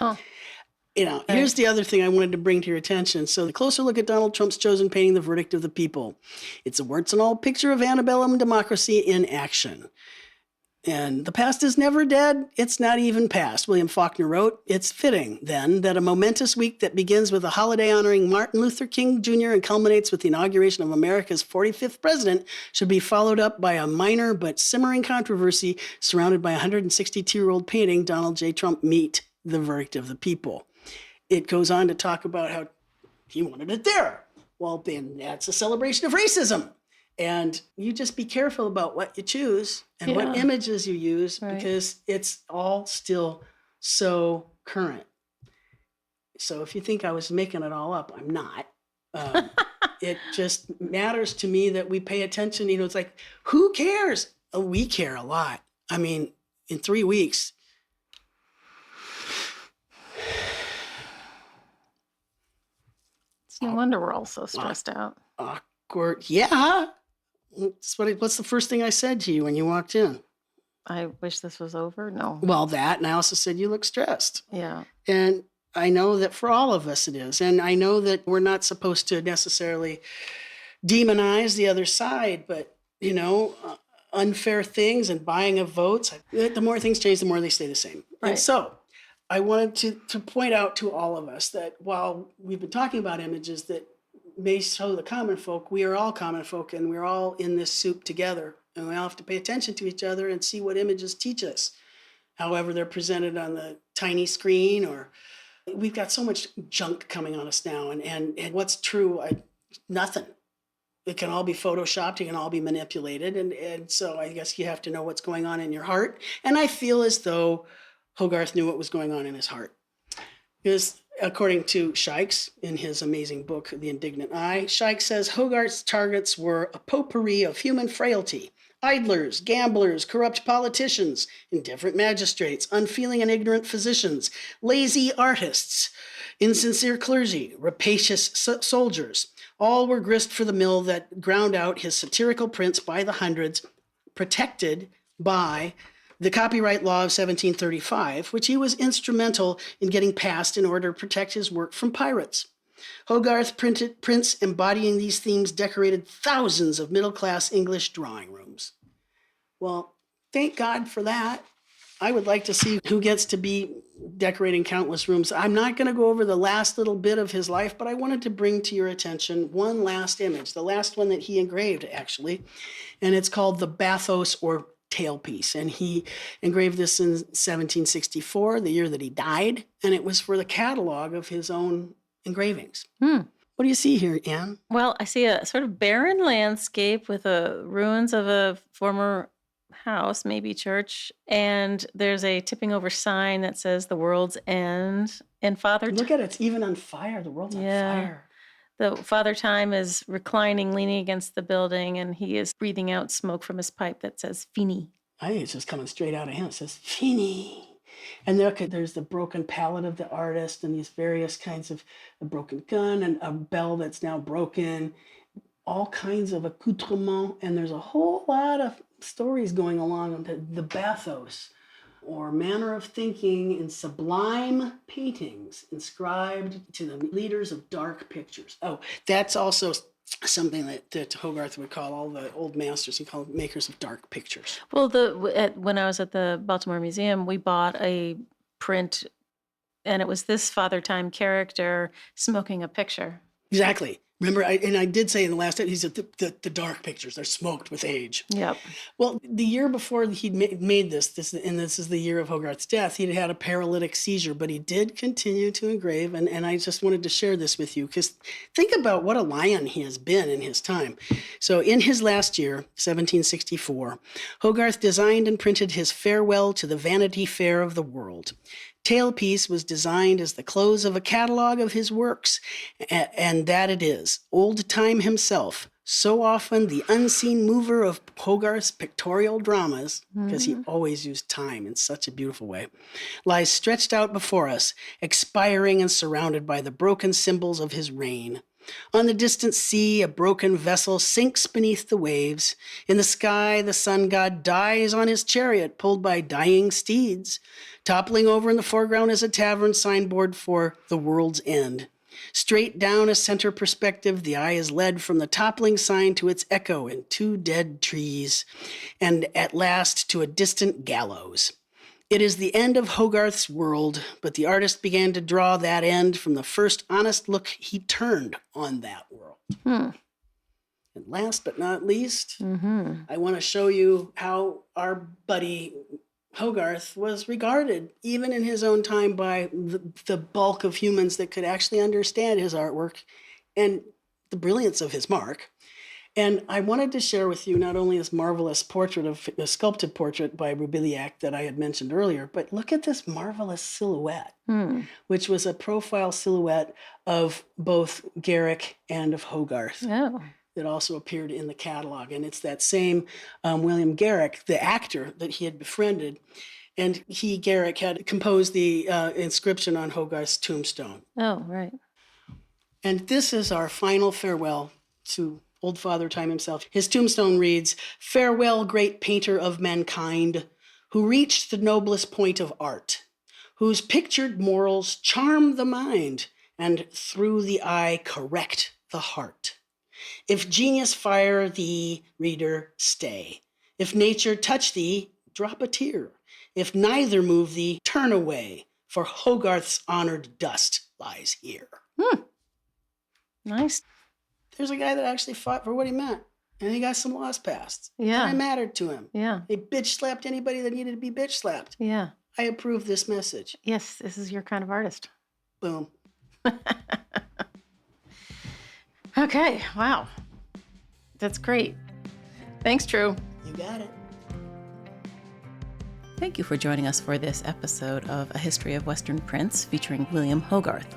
You know, here's the other thing I wanted to bring to your attention. So the closer look at Donald Trump's chosen painting, The Verdict of the People. It's a warts and all picture of antebellum democracy in action. And the past is never dead. It's not even past. William Faulkner wrote, "It's fitting, then, that a momentous week that begins with a holiday honoring Martin Luther King Jr. and culminates with the inauguration of America's 45th president should be followed up by a minor but simmering controversy surrounded by a 162-year-old painting, Donald J. Trump meet The Verdict of the People." It goes on to talk about how he wanted it there. Well, then that's a celebration of racism. And you just be careful about what you choose and what images you use, because it's all still so current. So if you think I was making it all up, I'm not. It just matters to me that we pay attention. You know, it's like, who cares? Oh, we care a lot. I mean, in 3 weeks. It's no wonder we're all so stressed out. Awkward. Yeah. What's the first thing I said to you when you walked in? I wish this was over. No. Well, that, and I also said you look stressed. Yeah. And I know that for all of us it is. And I know that we're not supposed to necessarily demonize the other side, but, you know, unfair things and buying of votes, the more things change, the more they stay the same. Right. And so I wanted to point out to all of us that while we've been talking about images that may show the common folk, we are all common folk, and we're all in this soup together, and we all have to pay attention to each other and see what images teach us, however they're presented on the tiny screen. Or we've got so much junk coming on us now, and what's true? Nothing. It can all be photoshopped, it can all be manipulated, and so I guess you have to know what's going on in your heart. And I feel as though Hogarth knew what was going on in his heart. Because according to Shikes, in his amazing book, The Indignant Eye, Shikes says Hogarth's targets were a potpourri of human frailty: idlers, gamblers, corrupt politicians, indifferent magistrates, unfeeling and ignorant physicians, lazy artists, insincere clergy, rapacious soldiers. All were grist for the mill that ground out his satirical prints by the hundreds, protected by the copyright law of 1735, which he was instrumental in getting passed in order to protect his work from pirates. Hogarth printed prints embodying these themes decorated thousands of middle-class English drawing rooms. Well, thank God for that. I would like to see who gets to be decorating countless rooms. I'm not going to go over the last little bit of his life, but I wanted to bring to your attention one last image, the last one that he engraved, actually, and it's called the Bathos, or tailpiece. And he engraved this in 1764, the year that he died, and it was for the catalog of his own engravings. What do you see here, Anne? Well, I see a sort of barren landscape with the ruins of a former house, maybe church, and there's a tipping over sign that says "The World's End." And Look at it, it's even on fire. The world's on fire. The Father Time is reclining, leaning against the building, and he is breathing out smoke from his pipe that says "Fini." I think it's just coming straight out of him. It says "Fini." And there's the broken palette of the artist, and these various kinds of a broken gun and a bell that's now broken, all kinds of accoutrements. And there's a whole lot of stories going along with the bathos, or manner of thinking in sublime paintings inscribed to the leaders of dark pictures. Oh, that's also something that Hogarth would call all the old masters. He called makers of dark pictures. Well, when I was at the Baltimore Museum, we bought a print, and it was this Father Time character smoking a picture. Exactly. Remember, I did say in the last he said the dark pictures, they're smoked with age. Yep. Well, the year before he made this, and this is the year of Hogarth's death, he'd had a paralytic seizure, but he did continue to engrave, and I just wanted to share this with you, because think about what a lion he has been in his time. So in his last year, 1764, Hogarth designed and printed his Farewell to the Vanity Fair of the World. Tailpiece was designed as the close of a catalog of his works, and that it is. Old Time himself, so often the unseen mover of Hogarth's pictorial dramas, because he always used time in such a beautiful way, lies stretched out before us, expiring and surrounded by the broken symbols of his reign. On the distant sea, a broken vessel sinks beneath the waves. In the sky, the sun god dies on his chariot, pulled by dying steeds. Toppling over in the foreground is a tavern signboard for the world's end. Straight down a center perspective, the eye is led from the toppling sign to its echo in 2 dead trees, and at last to a distant gallows. It is the end of Hogarth's world, but the artist began to draw that end from the first honest look he turned on that world. And last but not least, I want to show you how our buddy Hogarth was regarded, even in his own time, by the bulk of humans that could actually understand his artwork and the brilliance of his mark. And I wanted to share with you not only this marvelous portrait of a sculpted portrait by Roubiliac that I had mentioned earlier, but look at this marvelous silhouette, which was a profile silhouette of both Garrick and of Hogarth. Oh. That also appeared in the catalog. And it's that same William Garrick, the actor that he had befriended. And Garrick, had composed the inscription on Hogarth's tombstone. Oh, right. And this is our final farewell to Old Father Time himself. His tombstone reads, "Farewell, great painter of mankind, who reached the noblest point of art, whose pictured morals charm the mind, and through the eye correct the heart. If genius fire thee, reader, stay. If nature touch thee, drop a tear. If neither move thee, turn away, for Hogarth's honored dust lies here." Nice. There's a guy that actually fought for what he meant, and he got some laws passed. Yeah. And it mattered to him. Yeah. He bitch slapped anybody that needed to be bitch slapped. Yeah. I approve this message. Yes, this is your kind of artist. Boom. Okay. Wow. That's great. Thanks, Tru. You got it. Thank you for joining us for this episode of A History of Western Prints featuring William Hogarth.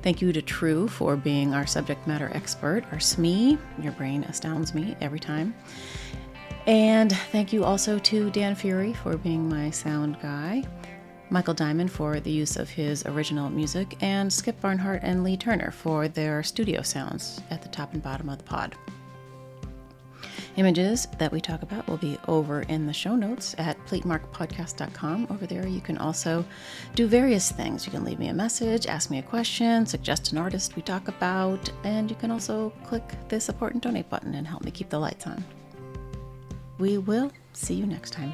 Thank you to Tru for being our subject matter expert, our SME. Your brain astounds me every time. And thank you also to Dan Fury for being my sound guy, Michael Diamond for the use of his original music, and Skip Barnhart and Lee Turner for their studio sounds at the top and bottom of the pod. Images that we talk about will be over in the show notes at platemarkpodcast.com. Over there, you can also do various things. You can leave me a message, ask me a question, suggest an artist we talk about, and you can also click the support and donate button and help me keep the lights on. We will see you next time.